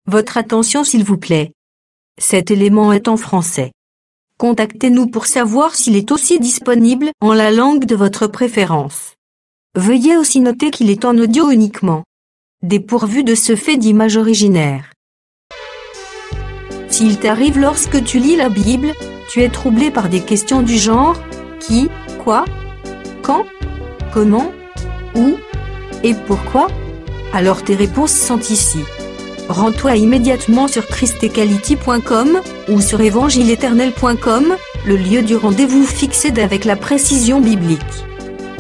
Votre attention s'il vous plaît. Cet élément est en français. Contactez-nous pour savoir s'il est aussi disponible en la langue de votre préférence. Veuillez aussi noter qu'il est en audio uniquement. Dépourvu de ce fait d'image originaire. S'il t'arrive lorsque tu lis la Bible, tu es troublé par des questions du genre qui, quoi, quand, comment, où et pourquoi, alors tes réponses sont ici. Rends-toi immédiatement sur christequality.com ou sur évangileéternel.com, le lieu du rendez-vous fixé avec la précision biblique.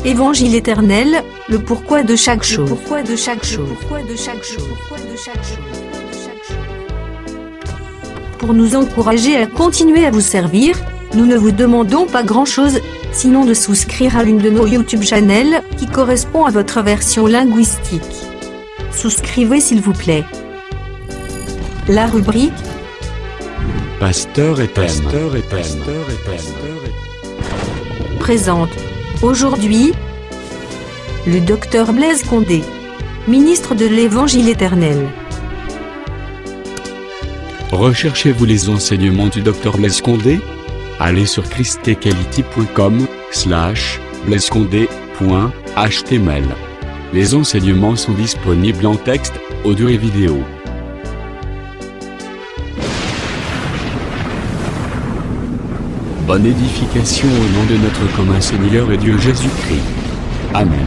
Évangile éternel, le pourquoi de chaque chose. Pourquoi de chaque chose. Pourquoi de chaque chose. Pourquoi de chaque chose. Pour nous encourager à continuer à vous servir, nous ne vous demandons pas grand-chose, sinon de souscrire à l'une de nos YouTube channels qui correspond à votre version linguistique. Souscrivez s'il vous plaît. La rubrique Pasteur et Thème présente aujourd'hui le docteur Blaise Condé, ministre de l'Évangile éternel. Recherchez-vous les enseignements du Dr Blaise Condé? Allez sur christequality.com/blaisecondé.html. Les enseignements sont disponibles en texte, audio et vidéo. Bonne édification au nom de notre commun Seigneur et Dieu Jésus-Christ. Amen.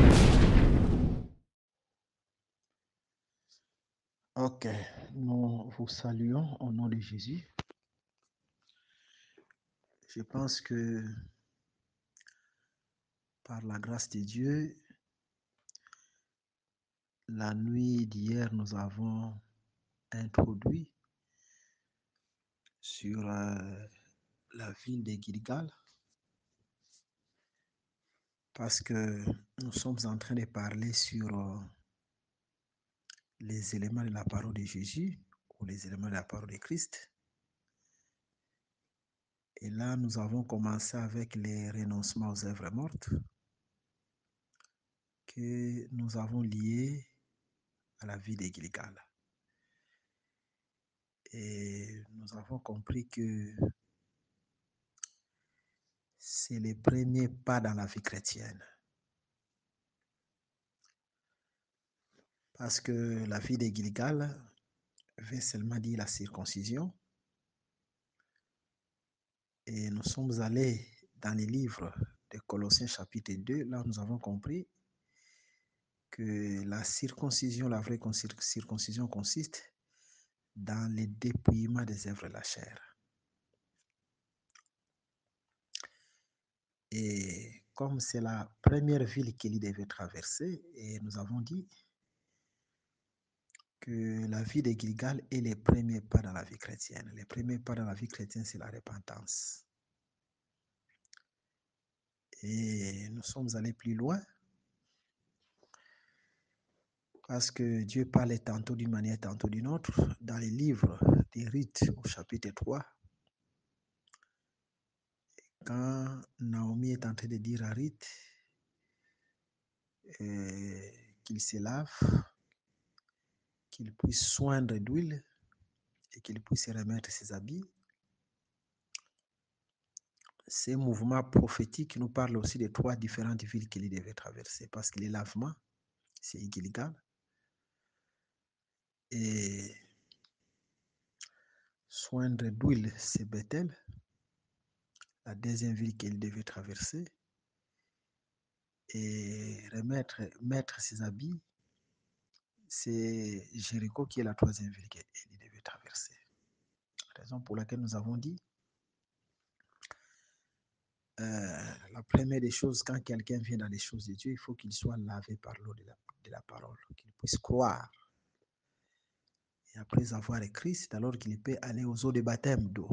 Ok, nous vous saluons au nom de Jésus. Je pense que par la grâce de Dieu, la nuit d'hier, nous avons introduit sur la ville de Gilgal, parce que nous sommes en train de parler sur les éléments de la parole de Jésus ou les éléments de la parole de Christ. Et là, nous avons commencé avec les renoncements aux œuvres mortes que nous avons liés à la vie de Gilgal. Et nous avons compris que c'est le premier pas dans la vie chrétienne. Parce que la vie de Gilgal veut seulement dire la circoncision. Et nous sommes allés dans les livres de Colossiens chapitre 2, là nous avons compris que la circoncision, la vraie circoncision consiste dans le dépouillement des œuvres de la chair. Et comme c'est la première ville qu'il devait traverser, et nous avons dit que la vie de Gilgal est le premier pas dans la vie chrétienne. Le premier pas dans la vie chrétienne, c'est la repentance. Et nous sommes allés plus loin parce que Dieu parlait tantôt d'une manière, tantôt d'une autre. Dans les livres des Rites, au chapitre 3, quand Naomi est en train de dire à Ruth qu'il se lave, qu'il puisse soindre d'huile et qu'il puisse remettre ses habits, ces mouvements prophétiques nous parlent aussi de 3 différentes villes qu'il devait traverser, parce que les lavements, c'est Gilgal, et soindre d'huile, c'est Bethel, la deuxième ville qu'il devait traverser, et mettre ses habits, c'est Jéricho qui est la 3e ville qu'il devait traverser. Raison pour laquelle nous avons dit la première des choses, quand quelqu'un vient dans les choses de Dieu, il faut qu'il soit lavé par l'eau de la parole, qu'il puisse croire. Et après avoir écrit, c'est alors qu'il peut aller aux eaux de baptême d'eau.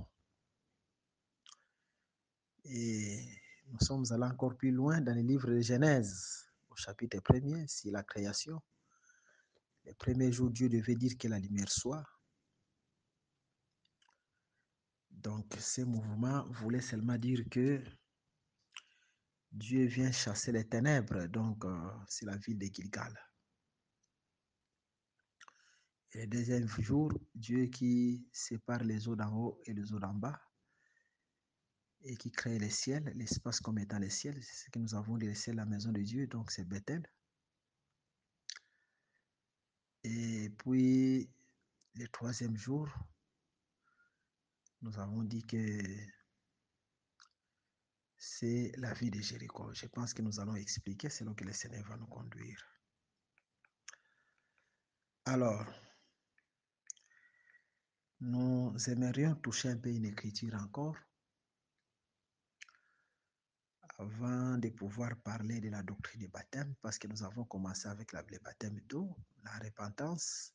Et nous sommes allés encore plus loin dans le livre de Genèse, au chapitre 1er, c'est la création. Le premier jour, Dieu devait dire que la lumière soit. Donc, ces mouvements voulaient seulement dire que Dieu vient chasser les ténèbres. Donc, c'est la ville de Gilgal. Et le deuxième jour, Dieu qui sépare les eaux d'en haut et les eaux d'en bas et qui crée les ciels, l'espace comme étant les ciels, c'est ce que nous avons dit, les ciels, la maison de Dieu, donc c'est Bethel. Et puis, le troisième jour, nous avons dit que c'est la vie de Jéricho. Je pense que nous allons expliquer selon que le Seigneur va nous conduire. Alors, nous aimerions toucher un peu une écriture encore avant de pouvoir parler de la doctrine du baptême, parce que nous avons commencé avec le baptême d'eau, la repentance,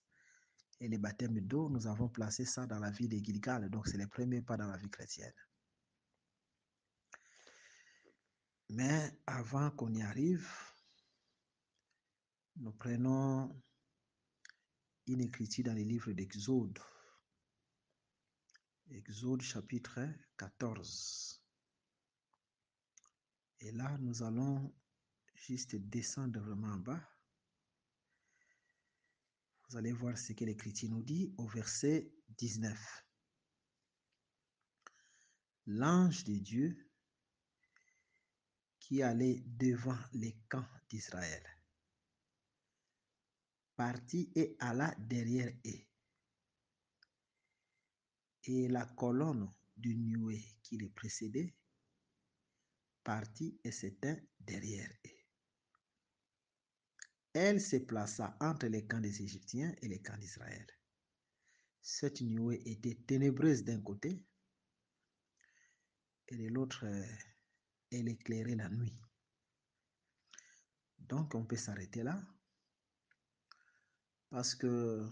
et le baptême d'eau, nous avons placé ça dans la vie de Gilgal, donc c'est le premier pas dans la vie chrétienne. Mais avant qu'on y arrive, nous prenons une écriture dans le livre d'Exode. Exode chapitre 14. Et là, nous allons juste descendre vraiment en bas. Vous allez voir ce que l'Écriture nous dit au verset 19. L'ange de Dieu qui allait devant les camps d'Israël partit et alla derrière eux. Et la colonne de nuée qui les précédait partit et s'éteint derrière eux. Elle se plaça entre les camps des Égyptiens et les camps d'Israël. Cette nuée était ténébreuse d'un côté et de l'autre, elle éclairait la nuit. Donc, on peut s'arrêter là parce que,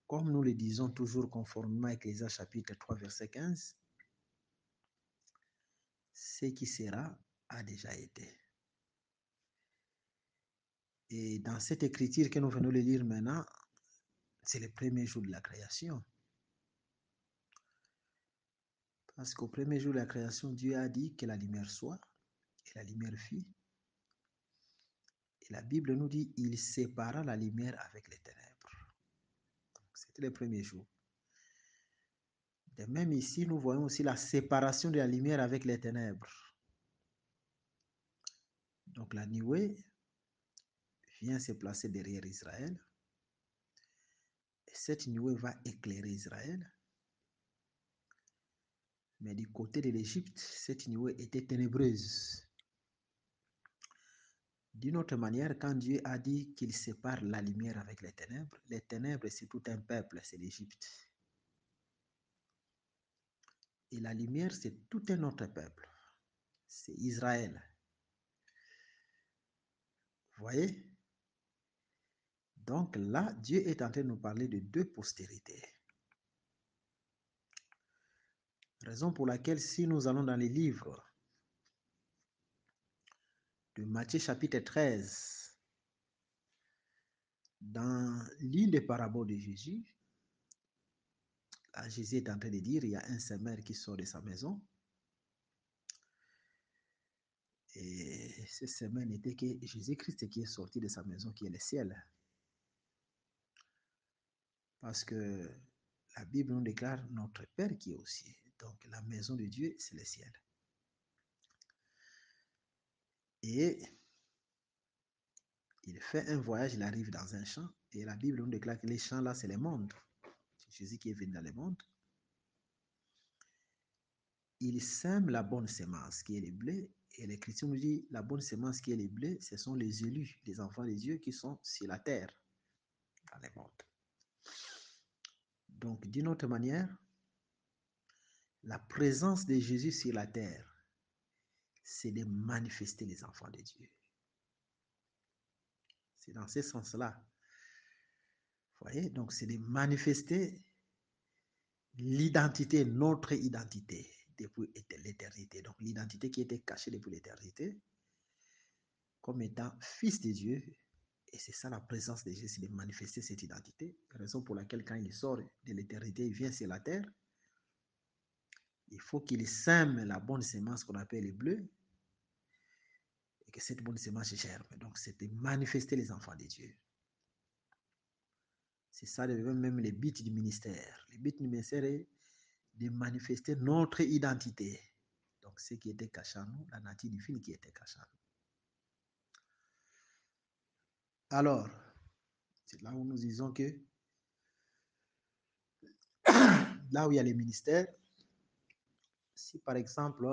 comme nous le disons toujours conformément à Ecclésias chapitre 3, verset 15, ce qui sera a déjà été. Et dans cette écriture que nous venons de lire maintenant, c'est le premier jour de la création. Parce qu'au premier jour de la création, Dieu a dit que la lumière soit, et la lumière fit. Et la Bible nous dit, il sépara la lumière avec les ténèbres. C'était le premier jour. De même ici, nous voyons aussi la séparation de la lumière avec les ténèbres. Donc la nuée vient se placer derrière Israël. Et cette nuée va éclairer Israël. Mais du côté de l'Égypte, cette nuée était ténébreuse. D'une autre manière, quand Dieu a dit qu'il sépare la lumière avec les ténèbres, c'est tout un peuple, c'est l'Égypte. Et la lumière, c'est tout un autre peuple, c'est Israël. Vous voyez? Donc là, Dieu est en train de nous parler de deux postérités. Raison pour laquelle, si nous allons dans les livres de Matthieu chapitre 13, dans l'une des paraboles de Jésus, là, Jésus est en train de dire, il y a un semeur qui sort de sa maison. Et ce semeur n'était que Jésus-Christ qui est sorti de sa maison, qui est le ciel. Parce que la Bible nous déclare notre Père qui est au ciel. Donc la maison de Dieu, c'est le ciel. Et il fait un voyage, il arrive dans un champ. Et la Bible nous déclare que les champs là, c'est le monde. C'est Jésus qui est venu dans le monde. Il sème la bonne semence qui est le blé. Et l'Écriture nous dit la bonne semence qui est le blé, ce sont les élus, les enfants de Dieu qui sont sur la terre, dans le monde. Donc, d'une autre manière, la présence de Jésus sur la terre, c'est de manifester les enfants de Dieu. C'est dans ce sens-là. Vous voyez, donc c'est de manifester l'identité, notre identité depuis l'éternité. Donc l'identité qui était cachée depuis l'éternité comme étant fils de Dieu. Et c'est ça la présence de Jésus, de manifester cette identité. Raison pour laquelle quand il sort de l'éternité, il vient sur la terre. Il faut qu'il sème la bonne semence qu'on appelle le bleu. Et que cette bonne semence germe. Donc c'est de manifester les enfants de Dieu. C'est ça devient même les buts du ministère. Le but du ministère est de manifester notre identité. Donc, ce qui était caché en nous, la nature divine qui était cachée en nous. Alors, c'est là où nous disons que là où il y a les ministères, si par exemple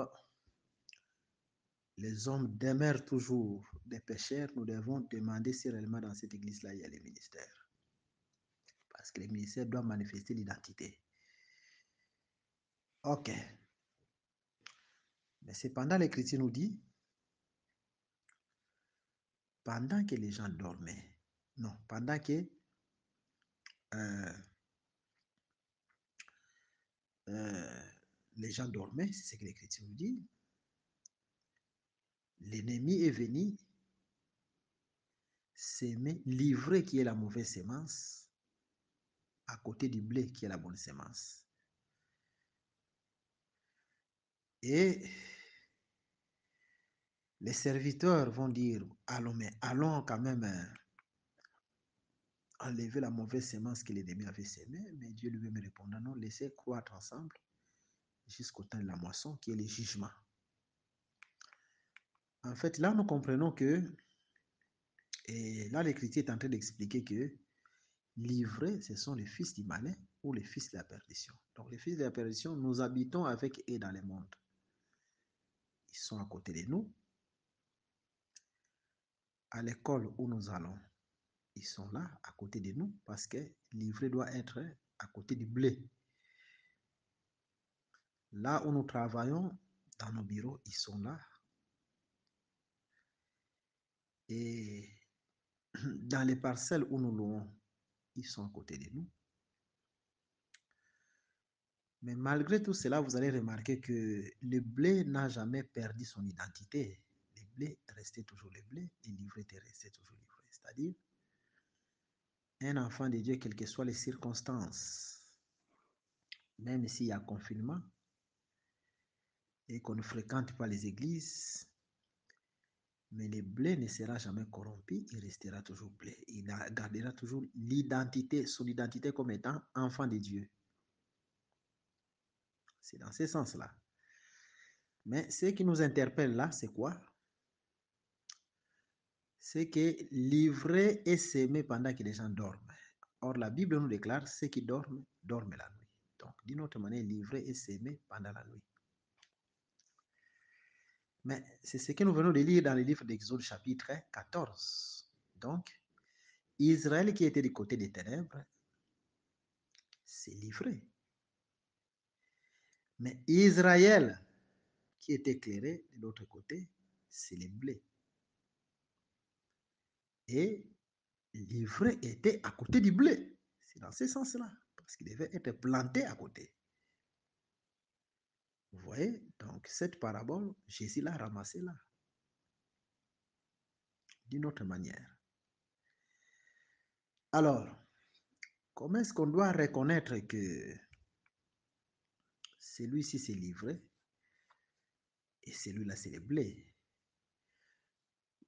les hommes demeurent toujours des pécheurs, nous devons demander si réellement dans cette église-là il y a les ministères. Parce que les ministères doivent manifester l'identité. Ok. Mais cependant, l'Écriture nous dit, pendant que les gens dormaient, non, pendant que les gens dormaient, c'est ce que l'Écriture nous dit, l'ennemi est venu s'aimer, livrer qui est la mauvaise sémence, à côté du blé qui est la bonne sémence. Et les serviteurs vont dire, allons, mais allons quand même enlever la mauvaise sémence que l'ennemi avait sémée. Mais Dieu lui-même répondant, non, laissez croître ensemble jusqu'au temps de la moisson qui est le jugement. En fait, là, nous comprenons que, et là, l'Écriture est en train d'expliquer que livrés, ce sont les fils du malin ou les fils de la perdition. Donc, les fils de la perdition, nous habitons avec eux dans le monde. Ils sont à côté de nous. À l'école où nous allons, ils sont là, à côté de nous, parce que l'ivraie doit être à côté du blé. Là où nous travaillons, dans nos bureaux, ils sont là. Et dans les parcelles où nous louons, ils sont à côté de nous. Mais malgré tout cela, vous allez remarquer que le blé n'a jamais perdu son identité. Le blé restait toujours le blé et l'ivraie restait toujours l'ivraie. C'est-à-dire, un enfant de Dieu, quelles que soient les circonstances, même s'il y a confinement et qu'on ne fréquente pas les églises, mais le blé ne sera jamais corrompu, il restera toujours blé. Il gardera toujours l'identité, son identité comme étant enfant de Dieu. C'est dans ce sens-là. Mais ce qui nous interpelle là, c'est quoi? C'est que l'ivraie est sémé pendant que les gens dorment. Or, la Bible nous déclare ceux qui dorment, dorment la nuit. Donc, d'une autre manière, l'ivraie est sémé pendant la nuit. Mais c'est ce que nous venons de lire dans le livre d'Exode chapitre 14. Donc, Israël qui était du côté des ténèbres, c'est livré. Mais Israël qui est éclairé de l'autre côté, c'est le blé. Et l'ivraie était à côté du blé. C'est dans ce sens-là, parce qu'il devait être planté à côté. Vous voyez, donc cette parabole, Jésus l'a ramassée là, d'une autre manière. Alors, comment est-ce qu'on doit reconnaître que celui-ci c'est livré et celui-là c'est le blé?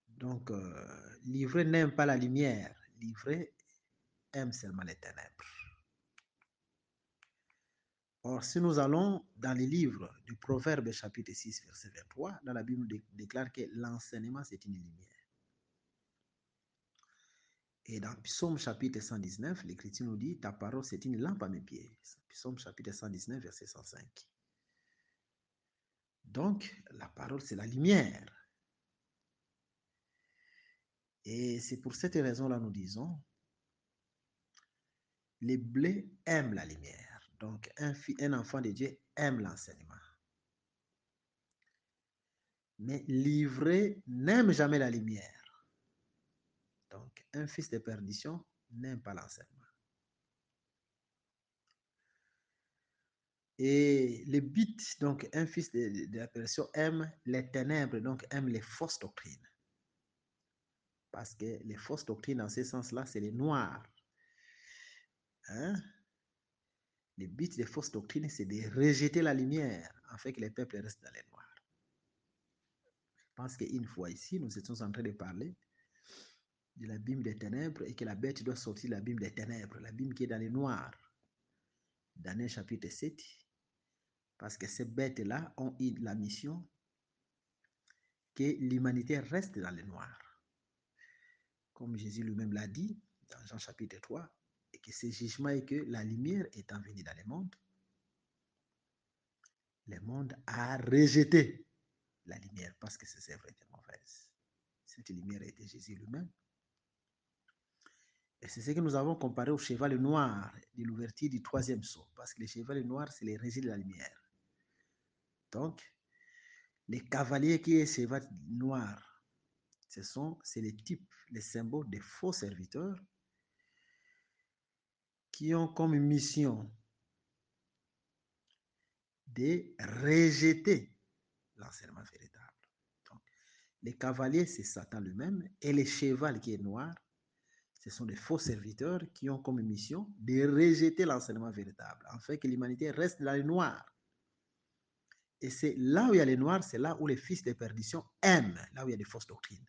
Donc, livré n'aime pas la lumière, livré aime seulement les ténèbres. Or, si nous allons dans les livres du Proverbe chapitre 6, verset 23, dans la Bible déclare que l'enseignement c'est une lumière. Et dans Psaume chapitre 119, l'Écriture nous dit, ta parole c'est une lampe à mes pieds. Psaume chapitre 119, verset 105. Donc, la parole c'est la lumière. Et c'est pour cette raison-là nous disons, les blés aiment la lumière. Donc, un enfant de Dieu aime l'enseignement. Mais l'ivraie n'aime jamais la lumière. Donc, un fils de perdition n'aime pas l'enseignement. Et le but, donc, un fils de la perdition aime les ténèbres, donc aime les fausses doctrines. Parce que les fausses doctrines, dans ce sens-là, c'est les noirs. Hein? Le but des fausses doctrines, c'est de rejeter la lumière, afin que les peuples restent dans les noirs. Je pense qu'une fois ici, nous étions en train de parler de l'abîme des ténèbres et que la bête doit sortir de l'abîme des ténèbres, l'abîme qui est dans les noirs. Daniel chapitre 7, parce que ces bêtes-là ont eu la mission que l'humanité reste dans les noirs. Comme Jésus lui-même l'a dit dans Jean chapitre 3, et que ce jugement est que la lumière étant venue dans le monde a rejeté la lumière parce que ses œuvres étaient mauvaises. Cette lumière était Jésus lui-même. Et c'est ce que nous avons comparé au cheval noir de l'ouverture du troisième sceau, parce que le cheval noir, c'est les régis de la lumière. Donc, les cavaliers qui est cheval noir, c'est les types, les symboles des faux serviteurs qui ont comme mission de rejeter l'enseignement véritable. Donc, les cavaliers, c'est Satan lui-même, et les chevals qui est noir, ce sont des faux serviteurs qui ont comme mission de rejeter l'enseignement véritable, afin que l'humanité reste dans le noir. Et c'est là où il y a les noirs, c'est là où les fils de perdition aiment, là où il y a des fausses doctrines.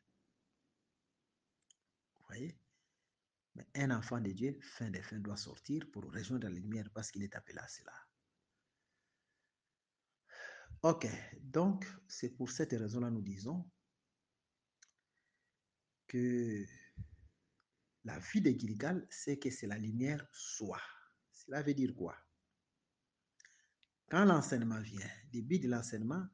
Vous voyez? Mais un enfant de Dieu, fin des fins, doit sortir pour rejoindre la lumière parce qu'il est appelé à cela. Ok, donc c'est pour cette raison-là nous disons que la vie de Gilgal, c'est que c'est la lumière soit. Cela veut dire quoi? Quand l'enseignement vient, le but de l'enseignement,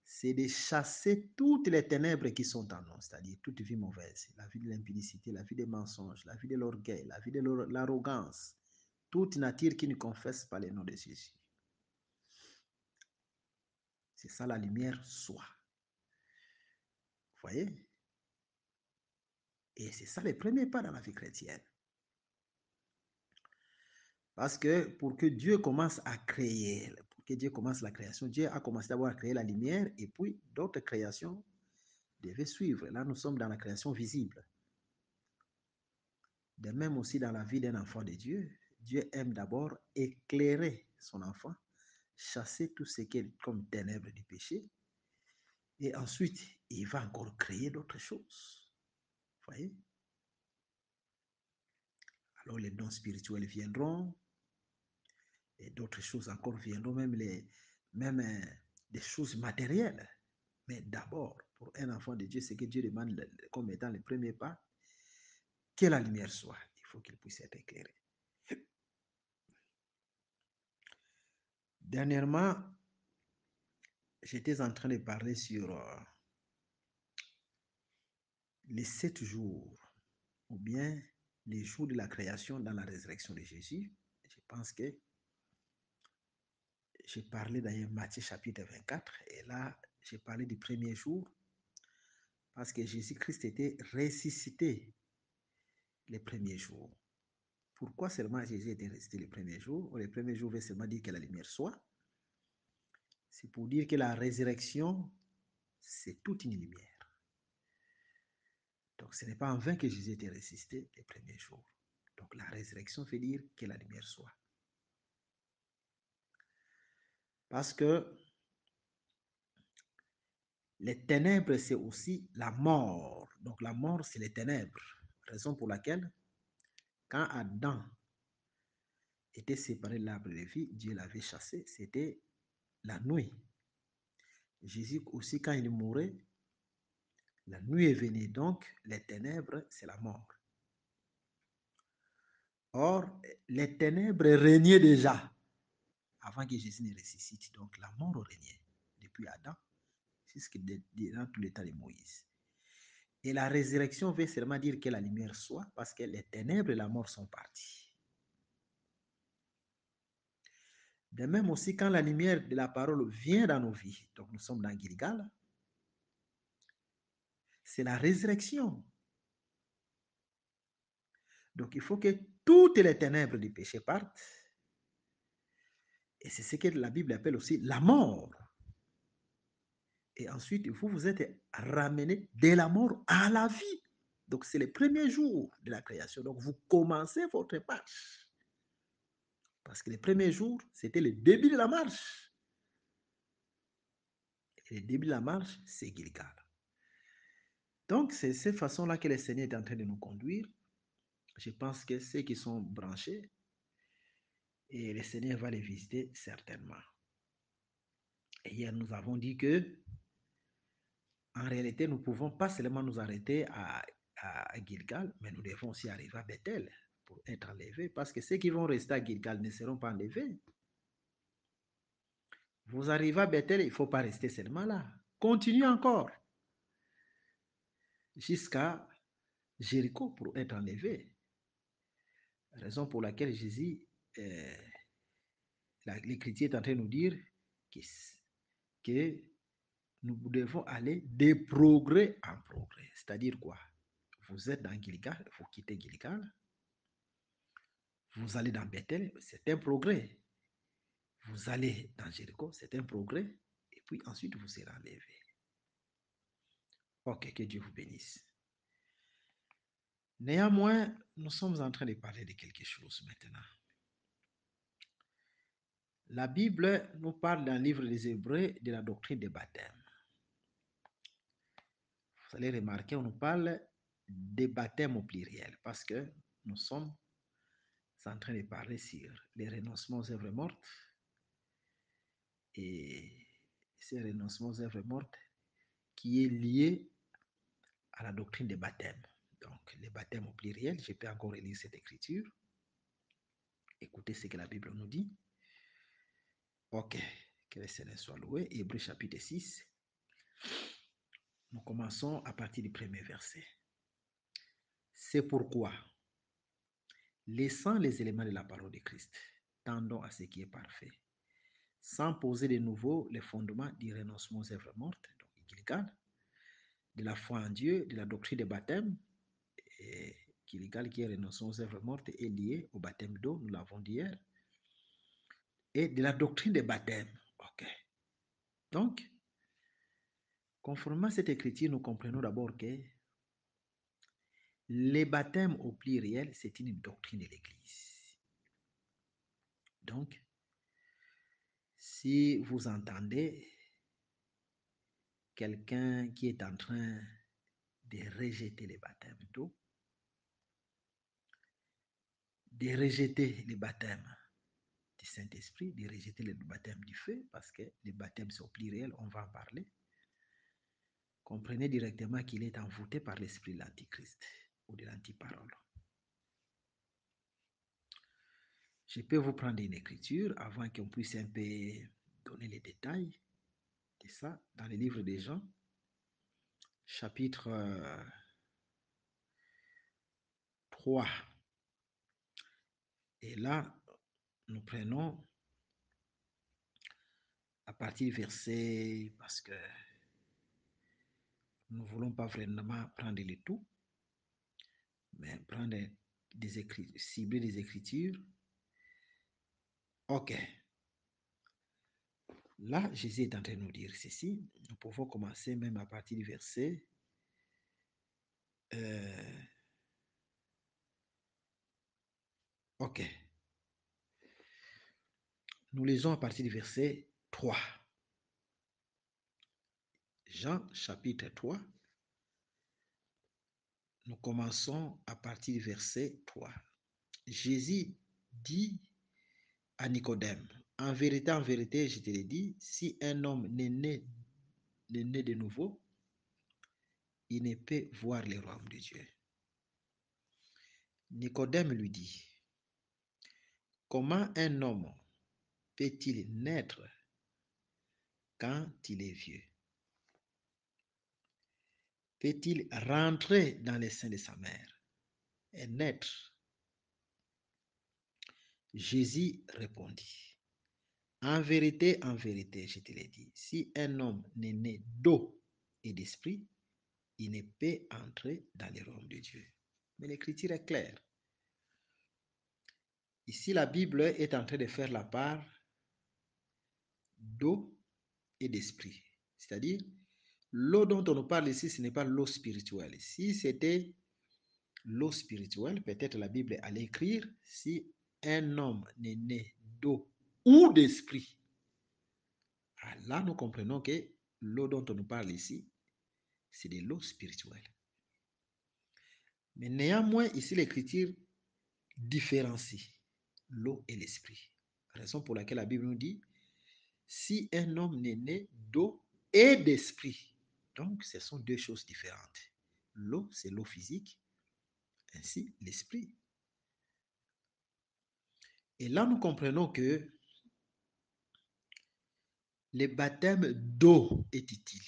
c'est de chasser toutes les ténèbres qui sont en nous, c'est-à-dire toute vie mauvaise, la vie de l'impudicité, la vie des mensonges, la vie de l'orgueil, la vie de l'arrogance, toute nature qui ne confesse pas le nom de Jésus. C'est ça la lumière soit. Vous voyez? Et c'est ça le premier pas dans la vie chrétienne. Parce que pour que Dieu commence à créer, pour que Dieu commence la création, Dieu a commencé d'abord à créer la lumière et puis d'autres créations devaient suivre. Là, nous sommes dans la création visible. De même aussi dans la vie d'un enfant de Dieu, Dieu aime d'abord éclairer son enfant, chasser tout ce qui est comme ténèbres du péché, et ensuite, il va encore créer d'autres choses. Vous voyez? Alors les dons spirituels viendront, et d'autres choses encore viendront, même des choses matérielles. Mais d'abord, pour un enfant de Dieu, c'est que Dieu demande comme étant le premier pas, que la lumière soit. Il faut qu'il puisse être éclairé. Dernièrement, j'étais en train de parler sur les 7 jours, ou bien les jours de la création dans la résurrection de Jésus. Je pense que j'ai parlé dans Matthieu chapitre 24, et là, j'ai parlé du premier jour, parce que Jésus-Christ était ressuscité les premiers jours. Pourquoi seulement Jésus était ressuscité les premiers jours? Les premiers jours veut seulement dire que la lumière soit. C'est pour dire que la résurrection, c'est toute une lumière. Donc, ce n'est pas en vain que Jésus était ressuscité les premiers jours. Donc, la résurrection veut dire que la lumière soit. Parce que les ténèbres, c'est aussi la mort. Donc, la mort, c'est les ténèbres. Raison pour laquelle, quand Adam était séparé de l'arbre de vie, Dieu l'avait chassé, c'était la nuit. Jésus aussi, quand il mourait, la nuit est venue, donc les ténèbres, c'est la mort. Or, les ténèbres régnaient déjà avant que Jésus ne ressuscite. Donc, la mort régnait depuis Adam jusqu'à dans tout l'état de Moïse. Et la résurrection veut seulement dire que la lumière soit, parce que les ténèbres et la mort sont partis. De même aussi, quand la lumière de la parole vient dans nos vies, donc nous sommes dans Gilgal, c'est la résurrection. Donc, il faut que toutes les ténèbres du péché partent. Et c'est ce que la Bible appelle aussi la mort. Et ensuite, vous êtes ramené de la mort à la vie. Donc, c'est le premier jour de la création. Donc, vous commencez votre marche. Parce que le premier jour, c'était le début de la marche. Et le début de la marche, c'est Gilgal. Donc, c'est cette façon-là que le Seigneur est en train de nous conduire. Je pense que ceux qui sont branchés, et le Seigneur va les visiter certainement. Et hier, nous avons dit que, en réalité, nous ne pouvons pas seulement nous arrêter à Gilgal, mais nous devons aussi arriver à Bethel pour être enlevés, parce que ceux qui vont rester à Gilgal ne seront pas enlevés. Vous arrivez à Bethel, il ne faut pas rester seulement là. Continuez encore jusqu'à Jéricho pour être enlevé. Raison pour laquelle Jésus, l'Écriture est en train de nous dire que nous devons aller de progrès en progrès. C'est-à-dire quoi? Vous êtes dans Gilgal, vous quittez Gilgal, vous allez dans Bethel, c'est un progrès. Vous allez dans Jéricho, c'est un progrès. Et puis ensuite, vous serez enlevé. Ok, que Dieu vous bénisse. Néanmoins, nous sommes en train de parler de quelque chose maintenant. La Bible nous parle dans le livre des Hébreux de la doctrine des baptêmes. Vous allez remarquer, on nous parle des baptêmes au pluriel parce que nous sommes en train de parler sur les renoncements aux œuvres mortes et ces renoncements aux œuvres mortes qui est lié à la doctrine des baptêmes. Donc, les baptêmes au pluriel, je peux encore relire cette écriture. Écoutez ce que la Bible nous dit. Ok, que le Seigneur soit loué. Hébreux chapitre 6. Nous commençons à partir du premier verset. C'est pourquoi, laissant les éléments de la parole de Christ, tendons à ce qui est parfait, sans poser de nouveau les fondements du renoncement aux œuvres mortes, donc Gilgal, de la foi en Dieu, de la doctrine des baptêmes, et Gilgal qui est renoncement aux œuvres mortes est lié au baptême d'eau, nous l'avons dit hier, et de la doctrine des baptêmes. Ok. Donc, conformément à cette écriture, nous comprenons d'abord que les baptêmes au pluriel, c'est une doctrine de l'Église. Donc, si vous entendez quelqu'un qui est en train de rejeter les baptêmes d'eau, de rejeter les baptêmes du Saint-Esprit, de rejeter le baptême du feu, parce que les baptêmes sont au pluriel, on va en parler, comprenez directement qu'il est envoûté par l'esprit de l'Antichrist ou de l'antiparole. Je peux vous prendre une écriture avant qu'on puisse un peu donner les détails de ça dans le livre des Jean, chapitre 3. Et là, nous prenons à partir du verset, parce que nous ne voulons pas vraiment prendre le tout, mais prendre des écritures, cibler des écritures. Ok. Là, Jésus est en train de nous dire ceci. Nous pouvons commencer même à partir du verset. Ok. Nous lisons à partir du verset 3. Jean chapitre 3. Nous commençons à partir du verset 3. Jésus dit à Nicodème, en vérité, je te l'ai dit, si un homme n'est né de nouveau, il ne peut voir le royaume de Dieu. Nicodème lui dit, comment un homme peut-il naître quand il est vieux? Peut-il rentrer dans les seins de sa mère et naître? Jésus répondit, en vérité, je te l'ai dit, si un homme n'est né d'eau et d'esprit, il ne peut entrer dans le royaume de Dieu. Mais l'écriture est claire. Ici, la Bible est en train de faire la part d'eau et d'esprit. C'est-à-dire, l'eau dont on nous parle ici, ce n'est pas l'eau spirituelle. Si c'était l'eau spirituelle, peut-être la Bible allait écrire, si un homme n'est né d'eau ou d'esprit. Là, nous comprenons que l'eau dont on nous parle ici, c'est de l'eau spirituelle. Mais néanmoins, ici, l'Écriture différencie l'eau et l'esprit. Raison pour laquelle la Bible nous dit, si un homme n'est né d'eau et d'esprit, donc ce sont deux choses différentes. L'eau, c'est l'eau physique, ainsi l'esprit. Et là, nous comprenons que le baptême d'eau est utile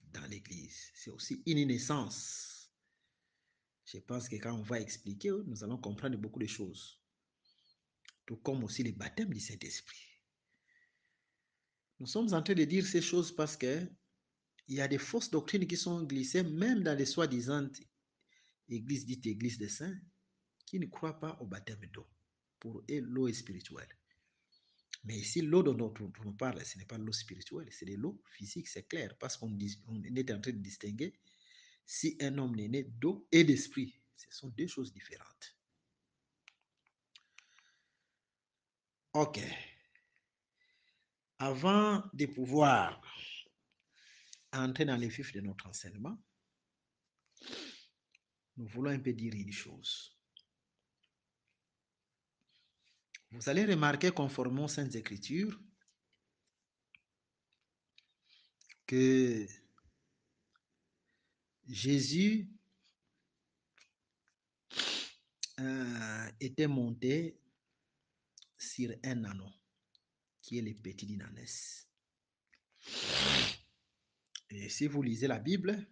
dans l'Église. C'est aussi une naissance. Je pense que quand on va expliquer, nous allons comprendre beaucoup de choses. Tout comme aussi le baptême du Saint-Esprit. Nous sommes en train de dire ces choses parce que il y a des fausses doctrines qui sont glissées même dans les soi-disant églises dites églises des saints qui ne croient pas au baptême d'eau. Pour eux, l'eau est spirituelle. Mais ici, l'eau dont on parle, ce n'est pas l'eau spirituelle, c'est de l'eau physique, c'est clair, parce qu'on est en train de distinguer si un homme est né d'eau et d'esprit. Ce sont deux choses différentes. Ok. Avant de pouvoir entrer dans les vifs de notre enseignement, nous voulons un peu dire une chose. Vous allez remarquer conformément aux Saintes Écritures que Jésus était monté sur un anneau, qui est le petit d'Inanès. Et si vous lisez la Bible,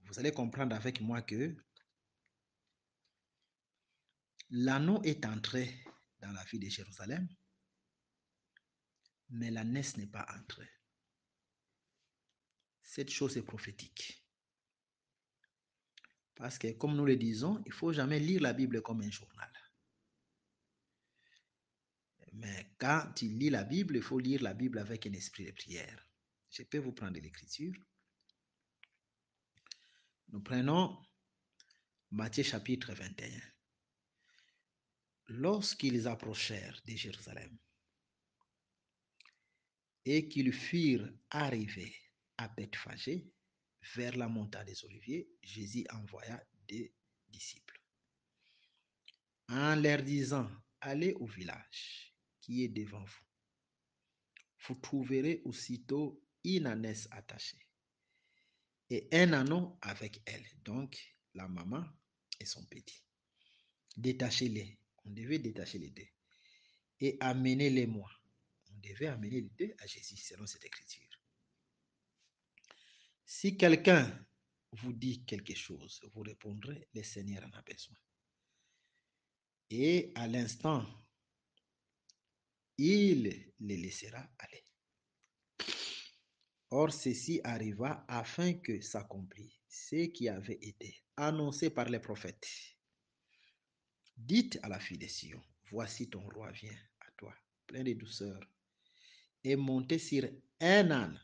vous allez comprendre avec moi que l'anneau est entré dans la ville de Jérusalem, mais l'ânesse n'est pas entrée. Cette chose est prophétique. Parce que, comme nous le disons, il ne faut jamais lire la Bible comme un journal. Mais quand tu lis la Bible, il faut lire la Bible avec un esprit de prière. Je peux vous prendre l'Écriture. Nous prenons Matthieu chapitre 21. Lorsqu'ils approchèrent de Jérusalem et qu'ils furent arrivés à Bethphagée, vers la montagne des Oliviers, Jésus envoya des disciples en leur disant, allez au village qui est devant vous. Vous trouverez aussitôt une ânesse attachée et un âneau avec elle, donc la maman et son petit. Détachez-les. On devait détacher les deux. Et amenez-les moi. On devait amener les deux à Jésus selon cette écriture. Si quelqu'un vous dit quelque chose, vous répondrez, le Seigneur en a besoin. Et à l'instant, il les laissera aller. Or, ceci arriva afin que s'accomplisse ce qui avait été annoncé par les prophètes. Dites à la fille de Sion, voici ton roi vient à toi, plein de douceur, et montez sur un âne,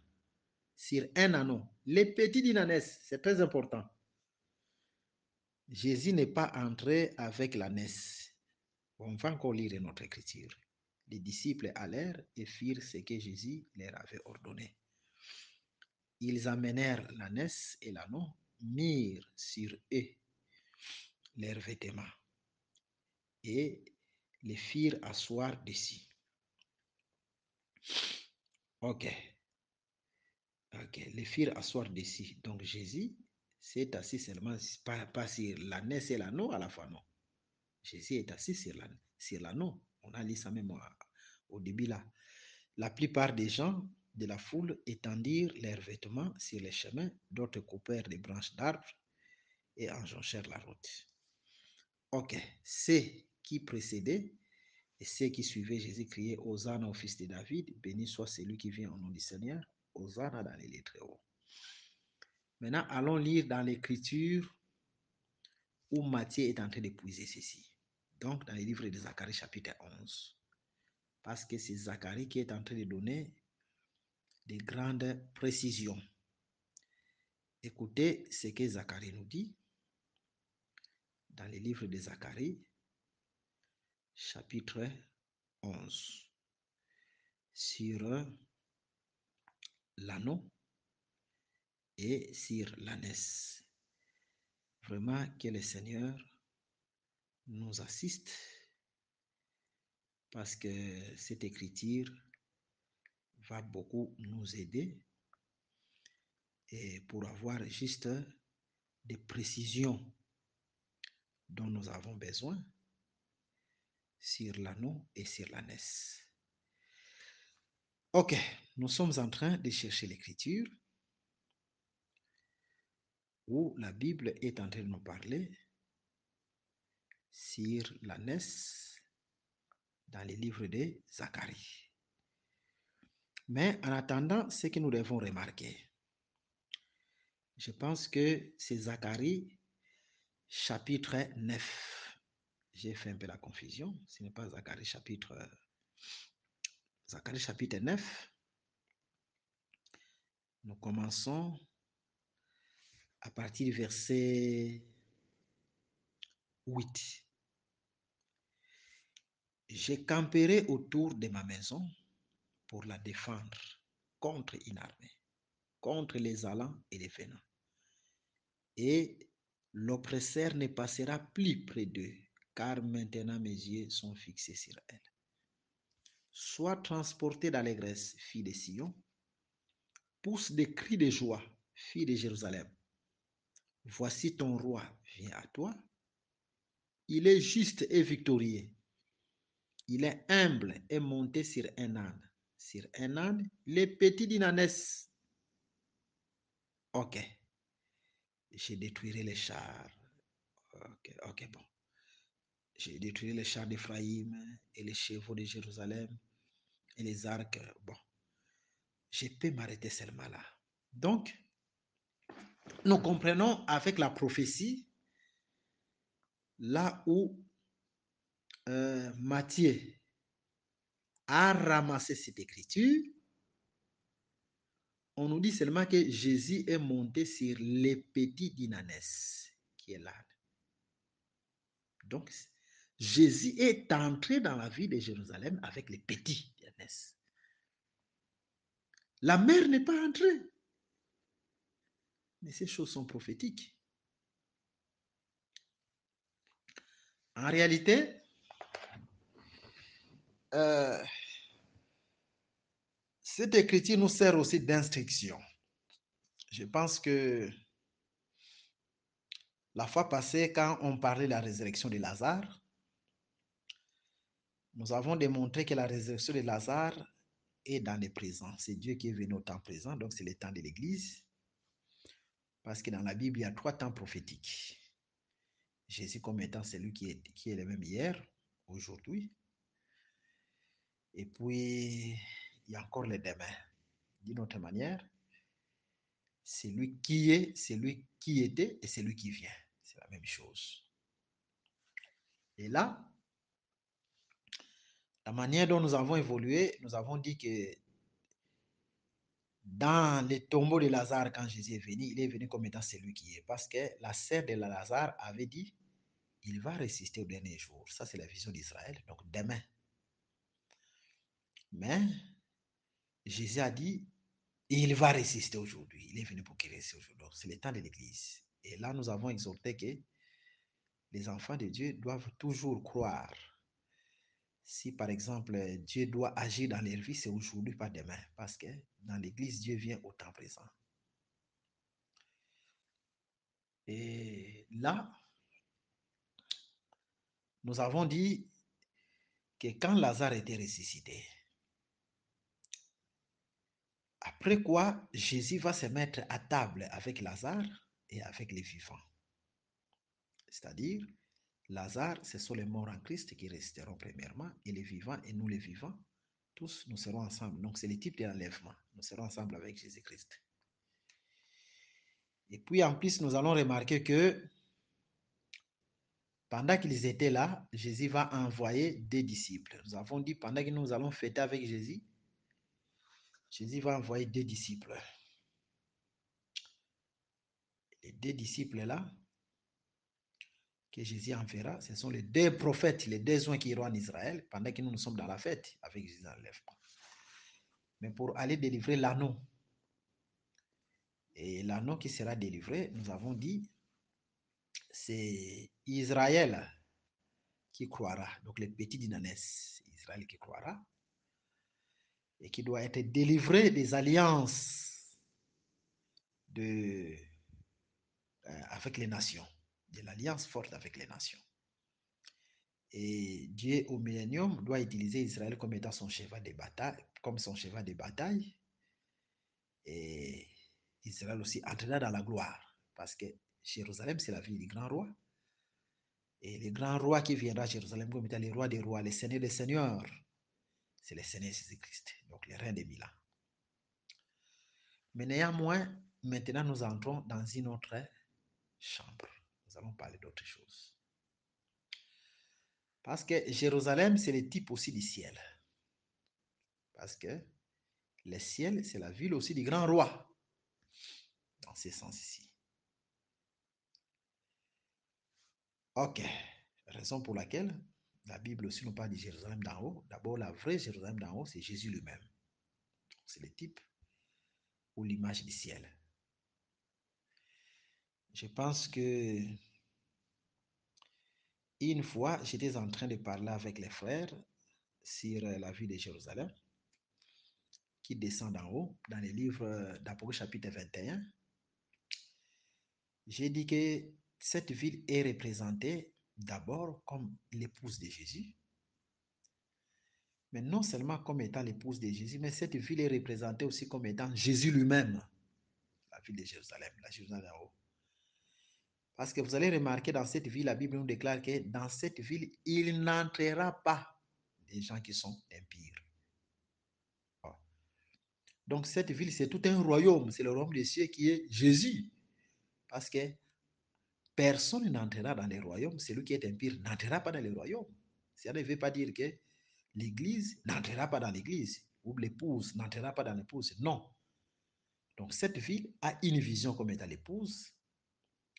sur un âneau. Les petits d'Inanès, c'est très important. Jésus n'est pas entré avec l'ânesse. On va encore lire notre écriture. Les disciples allèrent et firent ce que Jésus leur avait ordonné. Ils amenèrent l'ânesse et l'anneau, mirent sur eux leurs vêtements et les firent asseoir dessus. Ok. Les firent asseoir dessus. Donc Jésus s'est assis seulement, pas sur l'ânesse et l'anneau à la fois, non. Jésus est assis sur l'anneau. On a lu ça même au début là. La plupart des gens de la foule étendirent leurs vêtements sur les chemins, d'autres coupèrent des branches d'arbres et enjonchèrent la route. Ok, ceux qui précédaient et ceux qui suivaient Jésus criaient Hosanna au fils de David, béni soit celui qui vient au nom du Seigneur, Hosanna dans les lieux très hauts. Maintenant, allons lire dans l'Écriture où Matthieu est en train de puiser ceci. Donc, dans le livre de Zacharie, chapitre 11. Parce que c'est Zacharie qui est en train de donner de grandes précisions. Écoutez ce que Zacharie nous dit dans le livre de Zacharie, chapitre 11, sur l'anneau et sur l'ânesse. Vraiment que le Seigneur nous assiste parce que cette écriture va beaucoup nous aider et pour avoir juste des précisions dont nous avons besoin sur l'anneau et sur l'ânesse. Ok, nous sommes en train de chercher l'écriture où la Bible est en train de nous parler sur l'ânesse dans les livres de Zacharie. Mais en attendant, ce que nous devons remarquer, je pense que c'est Zacharie chapitre 9. J'ai fait un peu la confusion. Ce n'est pas Zacharie chapitre 9. Nous commençons à partir du verset 8. Je camperai autour de ma maison pour la défendre contre une armée, contre les allants et les venants. Et l'oppresseur ne passera plus près d'eux, car maintenant mes yeux sont fixés sur elle. Sois transporté d'allégresse, fille de Sion, pousse des cris de joie, fille de Jérusalem. Voici ton roi vient à toi. Il est juste et victorieux. Il est humble et monté sur un âne. Sur un âne, les petits d'une ânesse. Ok. Je détruirai les chars. Ok, bon. Je détruirai les chars d'Éphraïm et les chevaux de Jérusalem et les arcs. Bon. Je peux m'arrêter seulement là. Donc, nous comprenons avec la prophétie, là où Matthieu a ramassé cette écriture, on nous dit seulement que Jésus est monté sur les petits d'une ânesse, qui est l'âne. Donc, Jésus est entré dans la ville de Jérusalem avec les petits d'ânesse. La mère n'est pas entrée. Mais ces choses sont prophétiques. En réalité, cette écriture nous sert aussi d'instruction. Je pense que la fois passée, quand on parlait de la résurrection de Lazare, nous avons démontré que la résurrection de Lazare est dans le présent. C'est Dieu qui est venu au temps présent, donc c'est le temps de l'Église. Parce que dans la Bible, il y a 3 temps prophétiques. Jésus comme étant celui qui est le même hier, aujourd'hui. Et puis, il y a encore le demain. D'une autre manière, c'est lui qui est, c'est lui qui était et c'est lui qui vient. C'est la même chose. Et là, la manière dont nous avons évolué, nous avons dit que dans les tombeaux de Lazare, quand Jésus est venu, il est venu comme étant celui qui est. Parce que la sœur de Lazare avait dit, il va résister au dernier jour. Ça, c'est la vision d'Israël. Donc, demain. Mais Jésus a dit, il va résister aujourd'hui. Il est venu pour qu'il résiste aujourd'hui. C'est le temps de l'Église. Et là, nous avons exhorté que les enfants de Dieu doivent toujours croire. Si, par exemple, Dieu doit agir dans leur vie, c'est aujourd'hui, pas demain. Parce que dans l'Église, Dieu vient au temps présent. Et là, nous avons dit que quand Lazare était ressuscité, après quoi, Jésus va se mettre à table avec Lazare et avec les vivants. C'est-à-dire, Lazare, ce sont les morts en Christ qui resteront premièrement, et les vivants, et nous les vivants, tous, nous serons ensemble. Donc, c'est le type de l'enlèvement. Nous serons ensemble avec Jésus-Christ. Et puis, en plus, nous allons remarquer que pendant qu'ils étaient là, Jésus va envoyer des disciples. Nous avons dit, pendant que nous allons fêter avec Jésus, Jésus va envoyer des disciples. Les 2 disciples-là, que Jésus enverra, ce sont les 2 prophètes, les 2 oints qui iront en Israël, pendant que nous sommes dans la fête avec Jésus dans l'enlèvement. Mais pour aller délivrer l'anneau. Et l'anneau qui sera délivré, nous avons dit, c'est Israël qui croira. Donc les petits d'Inanès, Israël qui croira. Et qui doit être délivré des alliances avec les nations. De l'alliance forte avec les nations. Et Dieu au millénium doit utiliser Israël comme étant son cheval de bataille, comme son cheval de bataille. Et Israël aussi entrera dans la gloire. Parce que Jérusalem, c'est la ville du grand roi. Et le grand roi qui viendra à Jérusalem comme étant le roi des rois, le Seigneur des seigneurs, c'est le Seigneur Jésus-Christ, donc le reine des 1000 ans. Mais néanmoins, maintenant nous entrons dans une autre chambre. Nous allons parler d'autre chose. Parce que Jérusalem, c'est le type aussi du ciel. Parce que le ciel, c'est la ville aussi du grand roi. Dans ce sens ici. Ok. Raison pour laquelle la Bible aussi nous parle de Jérusalem d'en haut. D'abord, la vraie Jérusalem d'en haut, c'est Jésus lui-même. C'est le type ou l'image du ciel. Je pense que une fois, j'étais en train de parler avec les frères sur la vie de Jérusalem qui descend d'en haut dans les livres d'Apocalypse chapitre 21. J'ai dit que cette ville est représentée d'abord comme l'épouse de Jésus, mais non seulement comme étant l'épouse de Jésus, mais cette ville est représentée aussi comme étant Jésus lui-même, la ville de Jérusalem, la Jérusalem d'en haut. Parce que vous allez remarquer dans cette ville, la Bible nous déclare que dans cette ville, il n'entrera pas des gens qui sont impurs. Donc cette ville, c'est tout un royaume, c'est le royaume des cieux qui est Jésus. Parce que personne n'entrera dans les royaumes, celui qui est impur n'entrera pas dans les royaumes. Ça ne veut pas dire que l'église n'entrera pas dans l'église, ou l'épouse n'entrera pas dans l'épouse, non. Donc cette ville a une vision comme étant l'épouse,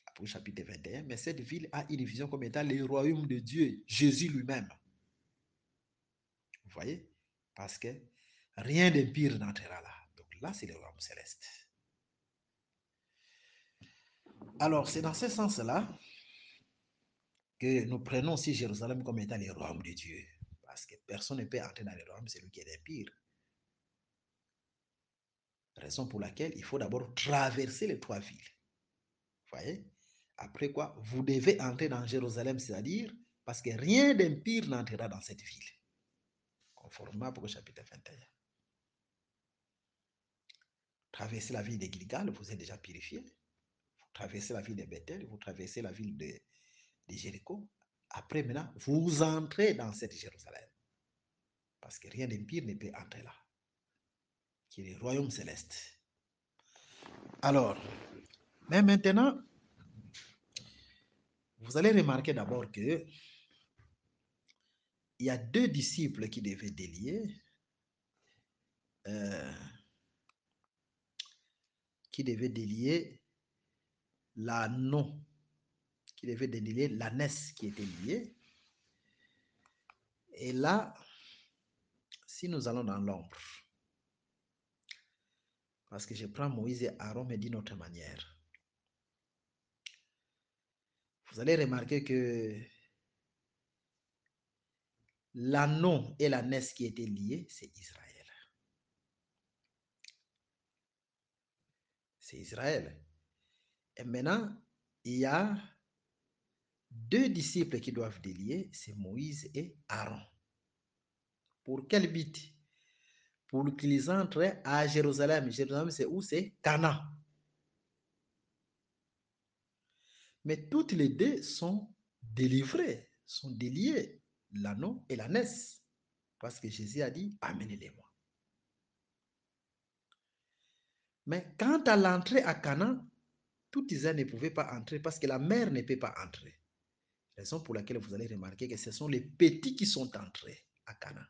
après chapitre 21, mais cette ville a une vision comme étant le royaume de Dieu, Jésus lui-même. Vous voyez? Parce que rien d'impur n'entrera là. Donc là, c'est le royaume céleste. Alors, c'est dans ce sens-là que nous prenons aussi Jérusalem comme étant le royaume de Dieu. Parce que personne ne peut entrer dans le royaume, c'est lui qui est impur. Raison pour laquelle il faut d'abord traverser les 3 villes. Vous voyez? Après quoi, vous devez entrer dans Jérusalem, c'est-à-dire parce que rien d'impur n'entrera dans cette ville. Conformément au chapitre 21. Traversez la ville de Gilgal, vous êtes déjà purifié. Vous traversez la ville de Bethel, vous traversez la ville de Jéricho. Après, maintenant, vous entrez dans cette Jérusalem. Parce que rien d'impur ne peut entrer là. Qui est le royaume céleste. Alors, mais maintenant, vous allez remarquer d'abord que il y a 2 disciples qui devaient délier, l'anneau, qui devait délier l'ânesse qui était liée. Et là, si nous allons dans l'ombre, parce que je prends Moïse et Aaron, mais d'une autre manière, vous allez remarquer que l'anneau et l'ânesse qui étaient liés, c'est Israël. C'est Israël. Et maintenant, il y a 2 disciples qui doivent délier, c'est Moïse et Aaron. Pour quel but? Pour qu'ils entrent à Jérusalem. Jérusalem, c'est où? C'est Canaan. Mais toutes les 2 sont délivrées, sont déliées, l'anneau et l'ânesse. Parce que Jésus a dit, amenez-les-moi. Mais quant à l'entrée à Canaan, tout Israël ne pouvait pas entrer parce que la mère ne peut pas entrer. Raison pour laquelle vous allez remarquer que ce sont les petits qui sont entrés à Canaan.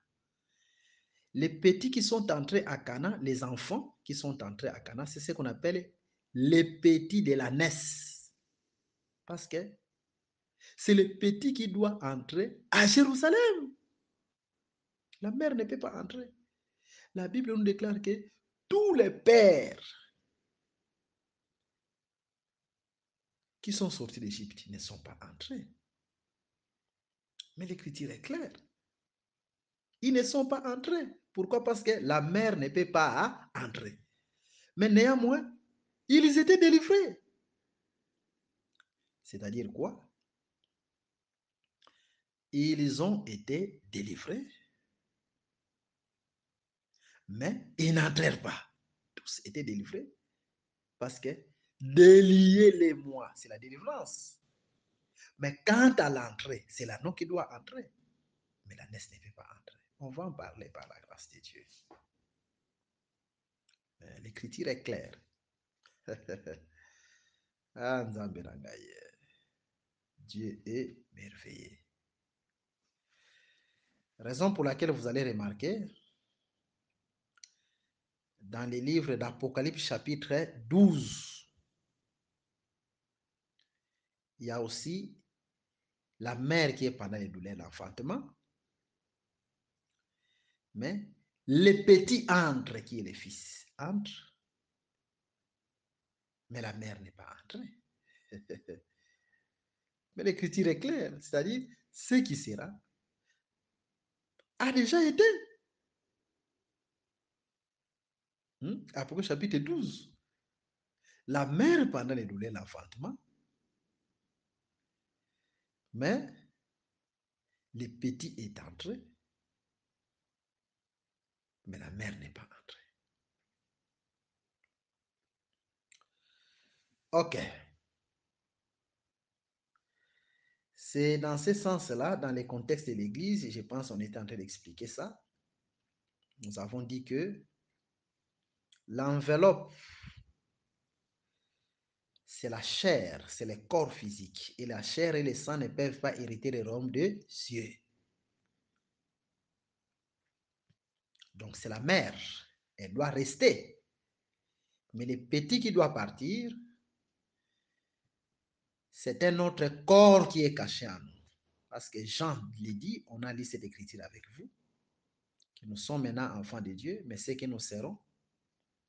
Les petits qui sont entrés à Canaan, les enfants qui sont entrés à Canaan, c'est ce qu'on appelle les petits de l'ânesse. Parce que c'est le petit qui doit entrer à Jérusalem. La mère ne peut pas entrer. La Bible nous déclare que tous les pères qui sont sortis d'Égypte ne sont pas entrés. Mais l'écriture est claire. Ils ne sont pas entrés. Pourquoi? Parce que la mer ne peut pas entrer. Mais néanmoins, ils étaient délivrés. C'est-à-dire quoi? Ils ont été délivrés, mais ils n'entrèrent pas. Tous étaient délivrés parce que déliez-les-moi, c'est la délivrance. Mais quant à l'entrée, c'est l'anneau qui doit entrer. Mais la l'ânesse ne peut pas entrer. On va en parler par la grâce de Dieu. L'écriture est claire. Ah, Dieu est merveilleux. Raison pour laquelle vous allez remarquer, dans les livres d'Apocalypse chapitre 12, il y a aussi la mère qui est pendant les douleurs d'enfantement, mais le petit entre, qui est le fils, entre, mais la mère n'est pas entrée. Mais l'écriture est claire, c'est-à-dire ce qui sera a déjà été. Apocalypse chapitre 12. La mère pendant les douleurs d'enfantement, mais le petit est entré, mais la mère n'est pas entrée. Ok. C'est dans ce sens-là, dans les contextes de l'Église, je pense qu'on est en train d'expliquer ça. Nous avons dit que l'enveloppe, c'est la chair, c'est le corps physique. Et la chair et le sang ne peuvent pas hériter le royaume de Dieu. Donc c'est la mère. Elle doit rester. Mais le petit qui doit partir, c'est un autre corps qui est caché en nous. Parce que Jean l'a dit, on a lu cette écriture avec vous, que nous sommes maintenant enfants de Dieu, mais ce que nous serons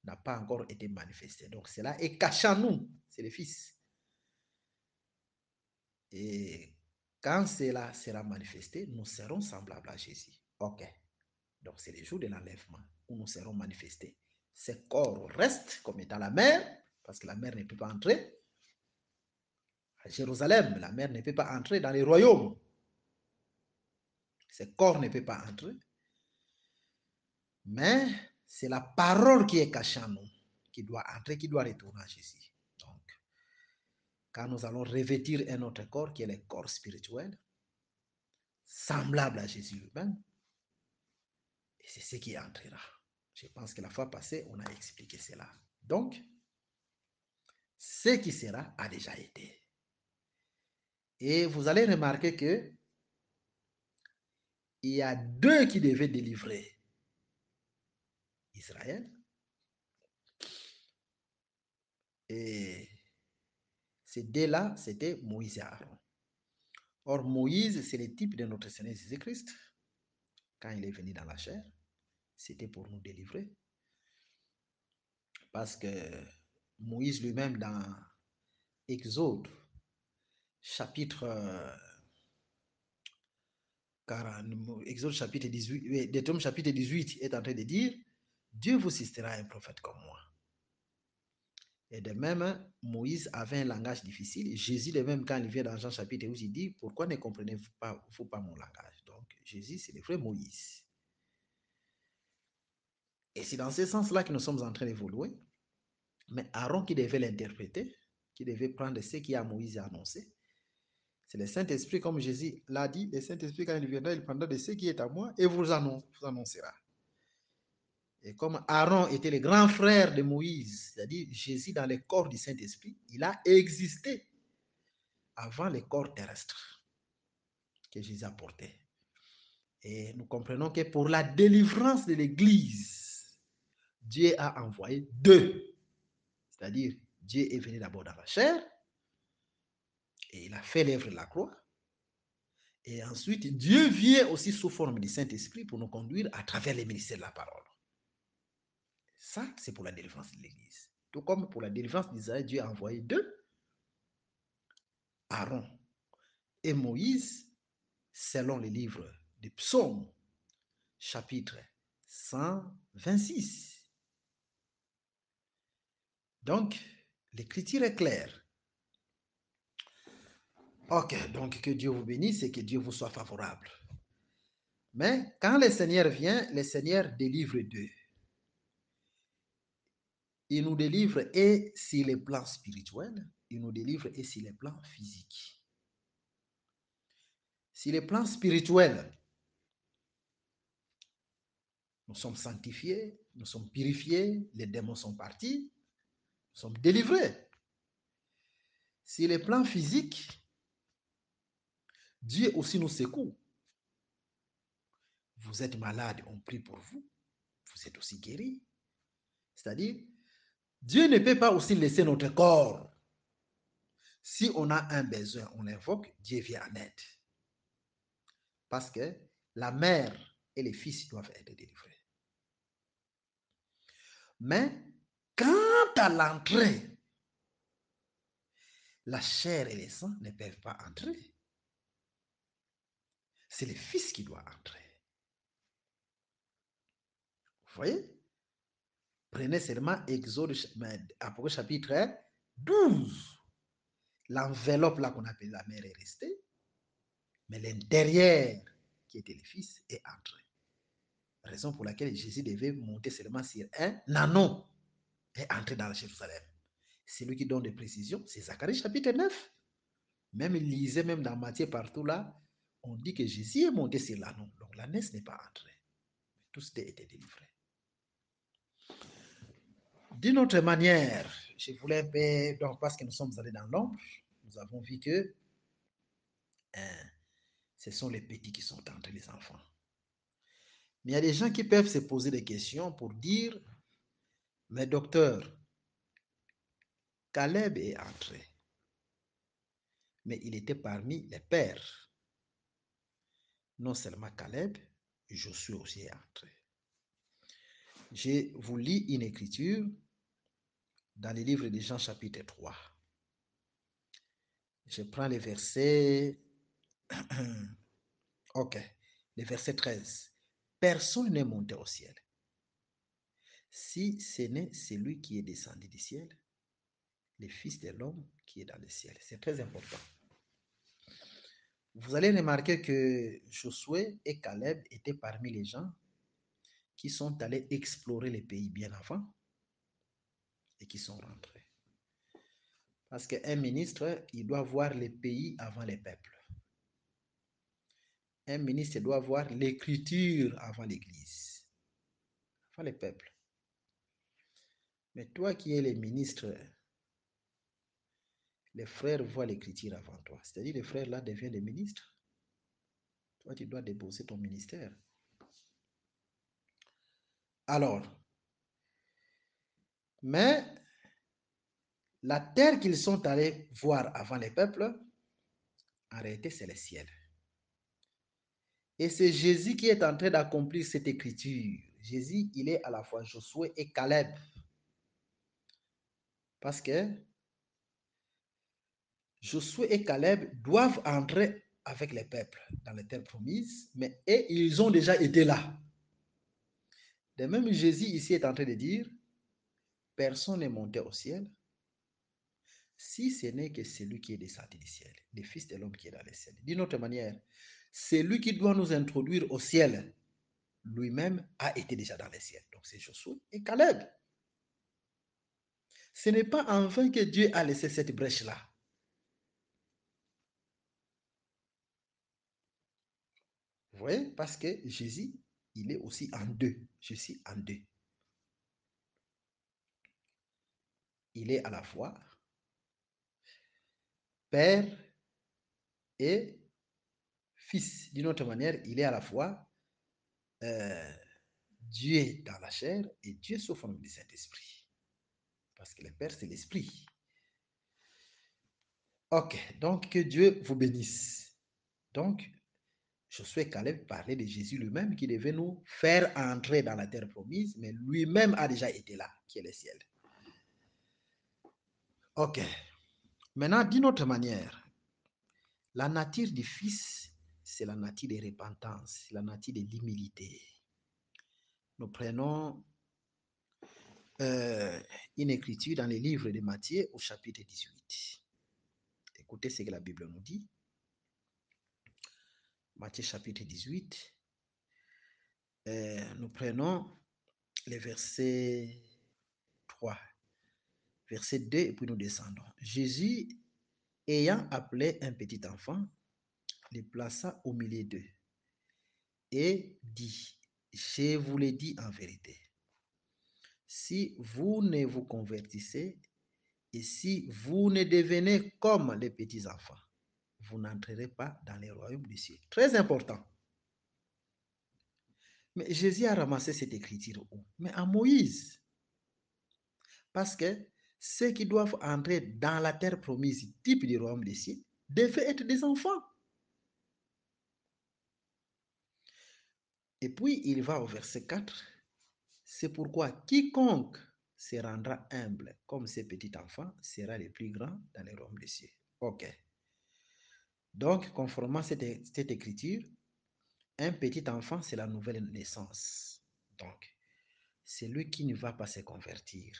n'a pas encore été manifesté. Donc cela est caché en nous, c'est le Fils. Et quand cela sera manifesté, nous serons semblables à Jésus. Ok. Donc c'est le jour de l'enlèvement où nous serons manifestés. Ce corps reste comme étant la mer, parce que la mer ne peut pas entrer. À Jérusalem, la mer ne peut pas entrer dans les royaumes. Ce corps ne peut pas entrer. Mais c'est la parole qui est cachée en nous, qui doit entrer, qui doit retourner à Jésus. Donc, quand nous allons revêtir un autre corps, qui est le corps spirituel, semblable à Jésus lui-même, et c'est ce qui entrera. Je pense que la fois passée, on a expliqué cela. Donc, ce qui sera a déjà été. Et vous allez remarquer que il y a deux qui devaient délivrer Israël. Et ces deux-là, c'était Moïse et Aaron. Or, Moïse, c'est le type de notre Seigneur Jésus-Christ. Quand il est venu dans la chair, c'était pour nous délivrer. Parce que Moïse lui-même, dans Exode, chapitre 40, Exode chapitre 18, Deutéronome chapitre 18 est en train de dire, Dieu vous suscitera un prophète comme moi. Et de même, Moïse avait un langage difficile. Jésus, de même, quand il vient dans Jean chapitre 12, il dit, pourquoi ne comprenez-vous pas mon langage? Donc, Jésus, c'est le vrai Moïse. Et c'est dans ce sens-là que nous sommes en train d'évoluer. Mais Aaron qui devait l'interpréter, qui devait prendre ce qui a Moïse annoncé, c'est le Saint-Esprit, comme Jésus l'a dit, le Saint-Esprit, quand il viendra, il prendra de ce qui est à moi et vous annoncera. Et comme Aaron était le grand frère de Moïse, c'est-à-dire Jésus dans le corps du Saint-Esprit, il a existé avant le corps terrestre que Jésus a porté. Et nous comprenons que pour la délivrance de l'Église, Dieu a envoyé deux. C'est-à-dire, Dieu est venu d'abord dans la chair, et il a fait l'œuvre de la croix. Et ensuite, Dieu vient aussi sous forme du Saint-Esprit pour nous conduire à travers les ministères de la parole. Ça, c'est pour la délivrance de l'Église. Tout comme pour la délivrance d'Israël, Dieu a envoyé deux. Aaron et Moïse, selon le livre des Psaumes, chapitre 126. Donc, l'écriture est claire. Ok, donc que Dieu vous bénisse et que Dieu vous soit favorable. Mais quand le Seigneur vient, le Seigneur délivre d'eux. Il nous délivre et sur les plans spirituels, il nous délivre et sur les plans physiques. Sur les plans spirituels, nous sommes sanctifiés, nous sommes purifiés, les démons sont partis, nous sommes délivrés. Sur les plans physiques, Dieu aussi nous secoue. Vous êtes malade, on prie pour vous, vous êtes aussi guéri. C'est-à-dire, Dieu ne peut pas aussi laisser notre corps. Si on a un besoin, on l'invoque, Dieu vient en aide. Parce que la mère et les fils doivent être délivrés. Mais quant à l'entrée, la chair et les sangs ne peuvent pas entrer. C'est le Fils qui doit entrer. Vous voyez? Prenez seulement Exode, Apocalypse chapitre 12. L'enveloppe là qu'on appelle la mère est restée, mais l'intérieur qui était le Fils est entré. Raison pour laquelle Jésus devait monter seulement sur un anon et entrer dans la Jérusalem. C'est lui qui donne des précisions, c'est Zacharie chapitre 9. Même lisez, même dans Matthieu partout là, on dit que Jésus est monté sur l'anneau. Donc l'ânesse n'est pas entrée. Tous étaient délivrés. D'une autre manière, je voulais un peu, donc parce que nous sommes allés dans l'ombre, nous avons vu que ce sont les petits qui sont entrés, les enfants. Mais il y a des gens qui peuvent se poser des questions pour dire, mais docteur, Caleb est entré, mais il était parmi les pères. Non seulement Caleb, Josué aussi est entré. Je vous lis une écriture dans le livre de Jean chapitre 3. Je prends le verset... Ok, le verset 13. Personne n'est monté au ciel. Si ce n'est celui qui est descendu du ciel, le Fils de l'homme qui est dans le ciel. C'est très important. Vous allez remarquer que Josué et Caleb étaient parmi les gens qui sont allés explorer les pays bien avant et qui sont rentrés. Parce qu'un ministre, il doit voir les pays avant les peuples. Un ministre doit voir l'écriture avant l'Église, avant les peuples. Mais toi qui es le ministre, les frères voient l'écriture avant toi. C'est-à-dire les frères là deviennent des ministres. Toi, tu dois déposer ton ministère. Alors, mais la terre qu'ils sont allés voir avant les peuples, en réalité, c'est le ciel. Et c'est Jésus qui est en train d'accomplir cette écriture. Jésus, il est à la fois Josué et Caleb. Parce que Josué et Caleb doivent entrer avec les peuples dans la terre promise, mais ils ont déjà été là. De même, Jésus ici est en train de dire, personne n'est monté au ciel, si ce n'est que celui qui est descendu du ciel, le Fils de l'homme qui est dans le ciel. D'une autre manière, celui qui doit nous introduire au ciel, lui-même a été déjà dans le ciel. Donc c'est Josué et Caleb. Ce n'est pas en vain que Dieu a laissé cette brèche-là. Vous voyez, parce que Jésus, il est aussi en deux. Jésus en deux. Il est à la fois Père et Fils. D'une autre manière, il est à la fois Dieu dans la chair et Dieu sous forme du Saint-Esprit. Parce que le Père, c'est l'Esprit. Ok, donc que Dieu vous bénisse. Donc, Josué et Caleb parlaient de Jésus lui-même qui devait nous faire entrer dans la terre promise, mais lui-même a déjà été là, qui est le ciel. Ok. Maintenant, d'une autre manière, La nature du Fils, c'est la nature de repentance, la nature de l'humilité. Nous prenons une écriture dans les livres de Matthieu au chapitre 18. Écoutez ce que la Bible nous dit. Matthieu chapitre 18. Nous prenons les versets 3, verset 2, et puis nous descendons. Jésus, ayant appelé un petit enfant, le plaça au milieu d'eux et dit, je vous le dis en vérité, si vous ne vous convertissez et si vous ne devenez comme les petits enfants, vous n'entrerez pas dans le royaume des cieux. Très important. Mais Jésus a ramassé cette écriture où? Mais à Moïse. Parce que ceux qui doivent entrer dans la terre promise, type du royaume des cieux, devaient être des enfants. Et puis il va au verset 4. C'est pourquoi quiconque se rendra humble comme ces petits enfants sera le plus grand dans le royaume des cieux. Ok. Donc, conformément à cette écriture, un petit enfant, c'est la nouvelle naissance. Donc, celui qui ne va pas se convertir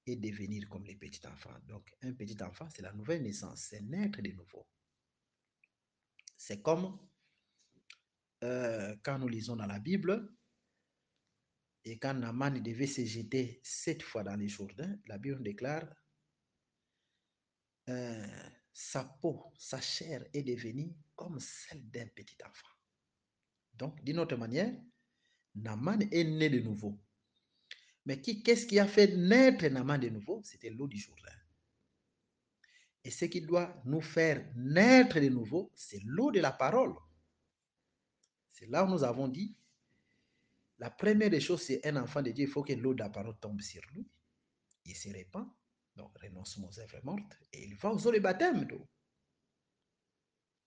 et devenir comme les petits enfants. Donc, un petit enfant, c'est la nouvelle naissance, c'est naître de nouveau. C'est comme quand nous lisons dans la Bible, et quand Naaman devait se jeter 7 fois dans les Jourdains, la Bible déclare sa peau, sa chair est devenue comme celle d'un petit enfant. Donc, d'une autre manière, Naaman est né de nouveau. Mais qu'est-ce qui a fait naître Naaman de nouveau? C'était l'eau du Jourdain. Et ce qui doit nous faire naître de nouveau, c'est l'eau de la parole. C'est là où nous avons dit, la première des choses, c'est un enfant de Dieu, il faut que l'eau de la parole tombe sur lui. Il se répand, donc renoncement aux œuvres mortes, et il va aux eaux de baptême d'eau.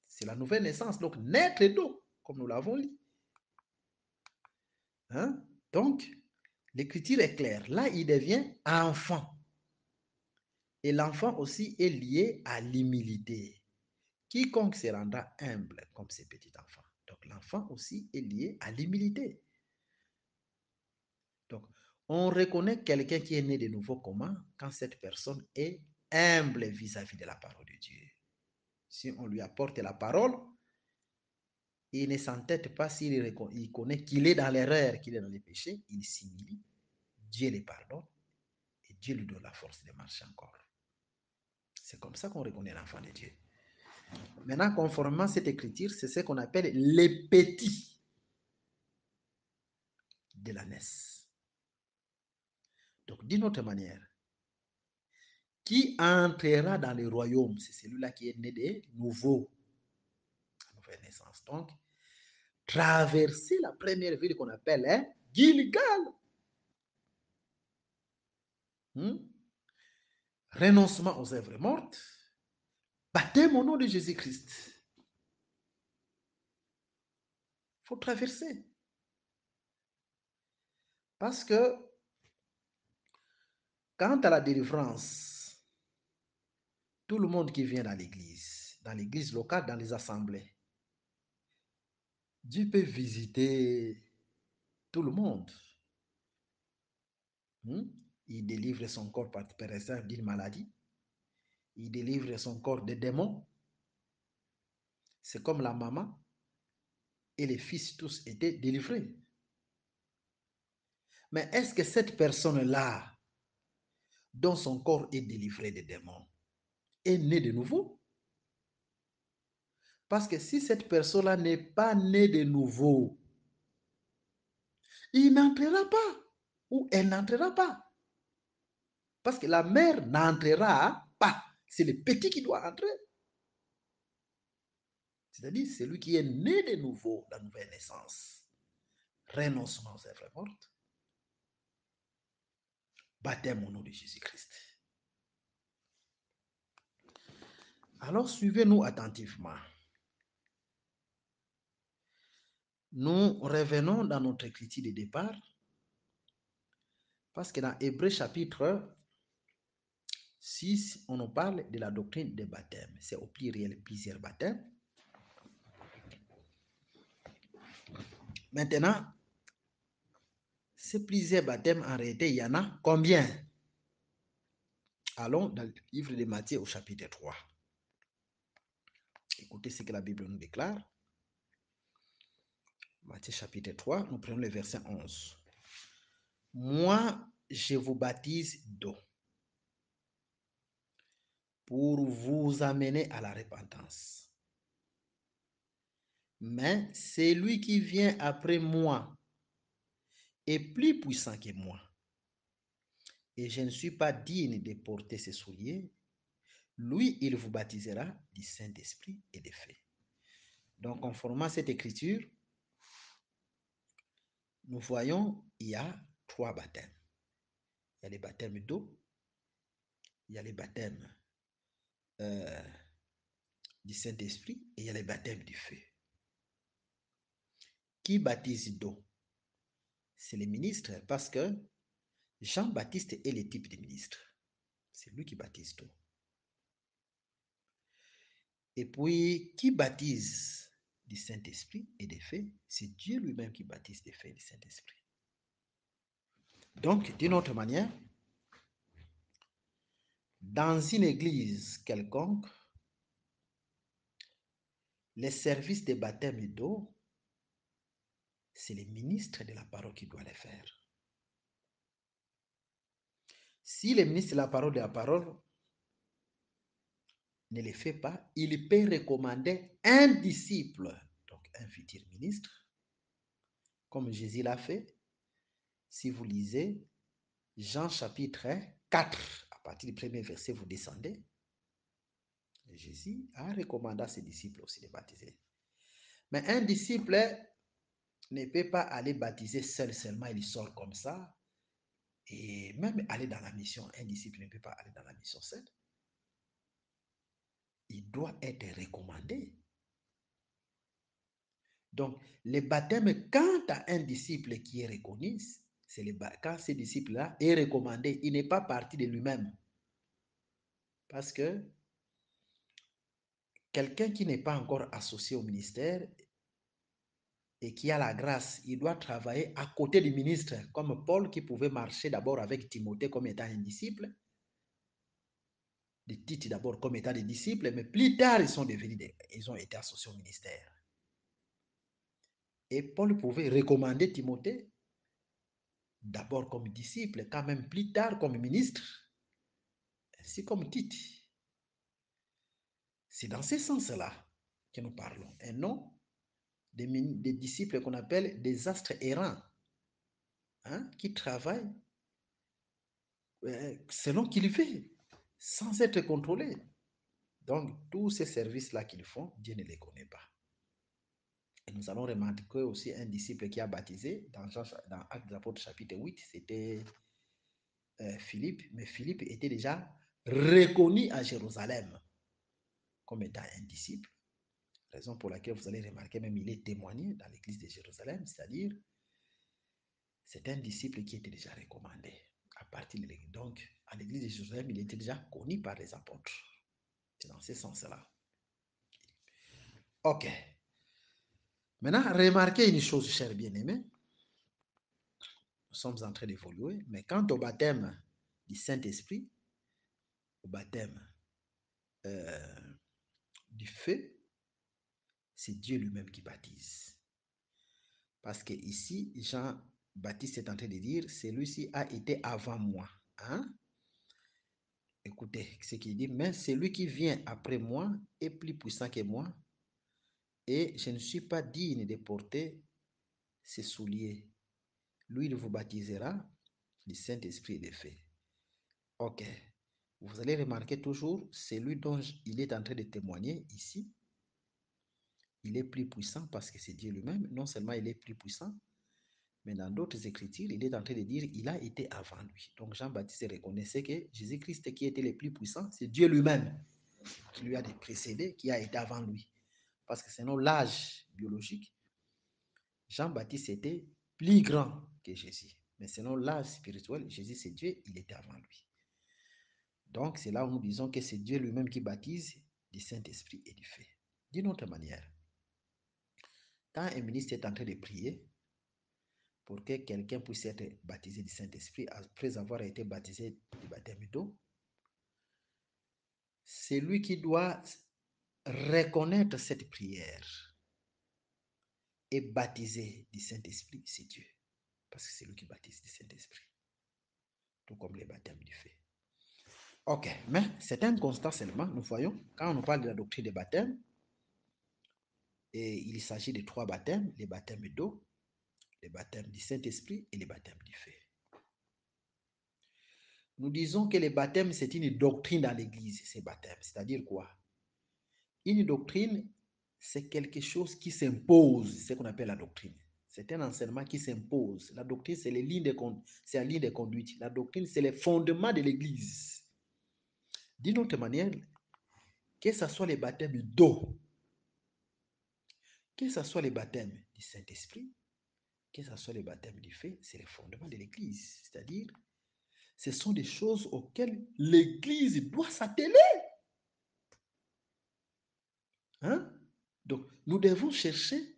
C'est la nouvelle naissance, donc naître d'eau, comme nous l'avons lu. Hein? Donc, l'écriture est claire. Là, il devient enfant. Et l'enfant aussi est lié à l'humilité. Quiconque se rendra humble comme ces petits enfants. Donc, l'enfant aussi est lié à l'humilité. Donc, on reconnaît quelqu'un qui est né de nouveau comment? Quand cette personne est humble vis-à-vis de la parole de Dieu. Si on lui apporte la parole, il ne s'entête pas s'il connaît qu'il est dans l'erreur, qu'il est dans les péchés, il s'humilie, Dieu le pardonne et Dieu lui donne la force de marcher encore. C'est comme ça qu'on reconnaît l'enfant de Dieu. Maintenant, conformément à cette écriture, c'est ce qu'on appelle les petits de la naisse. Donc, d'une autre manière, qui entrera dans le royaume, c'est celui-là qui est né de nouveau, la nouvelle naissance. Donc, traverser la première ville qu'on appelle Gilgal. Renoncement aux œuvres mortes, baptême au nom de Jésus-Christ. Il faut traverser. Parce que quant à la délivrance, tout le monde qui vient dans l'église locale, dans les assemblées, Dieu peut visiter tout le monde. Il délivre son corps, par exemple, d'une maladie. Il délivre son corps des démons. C'est comme la maman et les fils tous étaient délivrés. Mais est-ce que cette personne-là, dont son corps est délivré des démons, est née de nouveau? Parce que si cette personne-là n'est pas née de nouveau, il n'entrera pas ou elle n'entrera pas. Parce que la mère n'entrera pas. C'est le petit qui doit entrer. C'est-à-dire celui qui est né de nouveau, la nouvelle naissance. Renoncement aux œuvres mortes. Baptême au nom de Jésus-Christ. Alors suivez-nous attentivement. Nous revenons dans notre écriture de départ. Parce que dans Hébreux chapitre Si on nous parle de la doctrine des baptêmes, c'est au pluriel plusieurs baptêmes. Maintenant, ces plusieurs baptêmes, en réalité, il y en a combien? Allons dans le livre de Matthieu au chapitre 3. Écoutez ce que la Bible nous déclare. Matthieu chapitre 3, nous prenons le verset 11. Moi, je vous baptise d'eau pour vous amener à la repentance. Mais celui qui vient après moi est plus puissant que moi. Et je ne suis pas digne de porter ses souliers. Lui, il vous baptisera du Saint-Esprit et de feu. Donc, conformément à cette écriture, nous voyons, il y a 3 baptêmes. Il y a les baptêmes d'eau, il y a les baptêmes du Saint-Esprit et il y a les baptêmes du feu. Qui baptise d'eau? C'est les ministres, parce que Jean-Baptiste est le type de ministre. C'est lui qui baptise d'eau. Et puis, qui baptise du Saint-Esprit et des feux? C'est Dieu lui-même qui baptise des feux et du Saint-Esprit. Donc, d'une autre manière, dans une église quelconque, les services de baptême d'eau, c'est les ministres de la parole qui doivent les faire. Si le ministre de la parole ne le fait pas, il peut recommander un disciple, donc un futur ministre, comme Jésus l'a fait. Si vous lisez Jean chapitre 4, à partir du premier verset, vous descendez, Jésus a recommandé à ses disciples aussi de baptiser. Mais un disciple ne peut pas aller baptiser seulement, il sort comme ça. Et même aller dans la mission, un disciple ne peut pas aller dans la mission seul. Il doit être recommandé. Donc, le baptême, quand tu as un disciple qui est reconnu, quand ce disciple-là est recommandé, il n'est pas parti de lui-même. Parce que quelqu'un qui n'est pas encore associé au ministère et qui a la grâce, il doit travailler à côté du ministre, comme Paul qui pouvait marcher d'abord avec Timothée comme étant un disciple, de Tite d'abord comme étant des disciples, mais plus tard ils ont été associés au ministère. Et Paul pouvait recommander Timothée d'abord comme disciple, quand même plus tard comme ministre, ainsi comme Tite. C'est dans ce sens-là que nous parlons, et non des disciples qu'on appelle des astres errants, qui travaillent selon qu'ils veulent, sans être contrôlés. Donc, tous ces services-là qu'ils font, Dieu ne les connaît pas. Et nous allons remarquer aussi un disciple qui a baptisé dans Actes des Apôtres chapitre 8, c'était Philippe, mais Philippe était déjà reconnu à Jérusalem comme étant un disciple, raison pour laquelle vous allez remarquer même il est témoigné dans l'église de Jérusalem, c'est-à-dire c'est un disciple qui était déjà recommandé à partir de l'église. Donc, à l'église de Jérusalem, il était déjà connu par les apôtres. C'est dans ce sens-là. Ok. Maintenant, remarquez une chose, chers bien-aimés. Nous sommes en train d'évoluer, mais quant au baptême du Saint-Esprit, au baptême du feu, c'est Dieu lui-même qui baptise. Parce que ici, Jean-Baptiste est en train de dire, celui-ci a été avant moi. Écoutez ce qu'il dit, mais celui qui vient après moi est plus puissant que moi, et je ne suis pas digne de porter ses souliers. Lui, il vous baptisera du Saint-Esprit et de feu. Ok. Vous allez remarquer toujours, celui dont il est en train de témoigner ici, il est plus puissant parce que c'est Dieu lui-même. Non seulement il est plus puissant, mais dans d'autres écritures, il est en train de dire il a été avant lui. Donc Jean-Baptiste reconnaissait que Jésus-Christ qui était le plus puissant, c'est Dieu lui-même qui lui a précédé, qui a été avant lui. Parce que sinon, l'âge biologique, Jean-Baptiste était plus grand que Jésus. Mais sinon, l'âge spirituel, Jésus c'est Dieu, il était avant lui. Donc, c'est là où nous disons que c'est Dieu lui-même qui baptise du Saint-Esprit et du feu. D'une autre manière, quand un ministre est en train de prier pour que quelqu'un puisse être baptisé du Saint-Esprit après avoir été baptisé du baptême d'eau, c'est lui qui doit reconnaître cette prière et baptiser du Saint-Esprit, c'est Dieu. Parce que c'est lui qui baptise du Saint-Esprit. Tout comme les baptêmes du feu. Ok, mais c'est un constat seulement, nous voyons, quand on nous parle de la doctrine des baptêmes, et il s'agit de 3 baptêmes, les baptêmes d'eau, les baptêmes du Saint-Esprit et les baptêmes du feu. Nous disons que les baptêmes, c'est une doctrine dans l'Église, ces baptêmes. C'est-à-dire quoi? Une doctrine, c'est quelque chose qui s'impose, c'est ce qu'on appelle la doctrine. C'est un enseignement qui s'impose. La doctrine, c'est la ligne de conduite. La doctrine, c'est les fondements de l'Église. D'une autre manière, que ce soit les baptêmes d'eau, que ce soit les baptêmes du Saint-Esprit, que ce soit les baptêmes du feu, c'est les fondements de l'Église. C'est-à-dire, ce sont des choses auxquelles l'Église doit s'atteler. Hein? Donc, nous devons chercher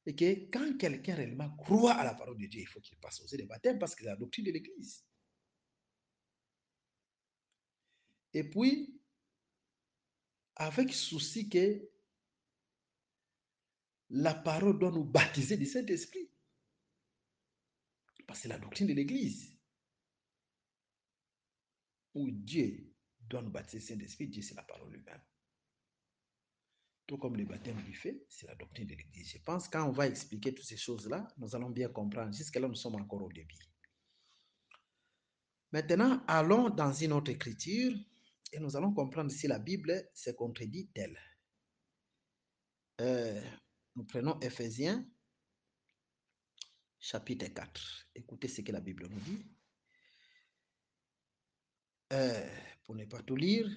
et que quand quelqu'un réellement croit à la parole de Dieu, il faut qu'il passe aux des baptêmes parce que c'est la doctrine de l'Église. Et puis, avec souci que la parole doit nous baptiser du Saint-Esprit. Parce que c'est la doctrine de l'Église. Où Dieu doit nous baptiser du Saint-Esprit, Dieu c'est la parole lui-même. Tout comme le baptême du feu, c'est la doctrine de l'Église. Je pense que quand on va expliquer toutes ces choses-là, nous allons bien comprendre. Jusqu'à-là, nous sommes encore au début. Maintenant, allons dans une autre écriture et nous allons comprendre si la Bible se contredit d'elle. Nous prenons Éphésiens, chapitre 4. Écoutez ce que la Bible nous dit. Pour ne pas tout lire,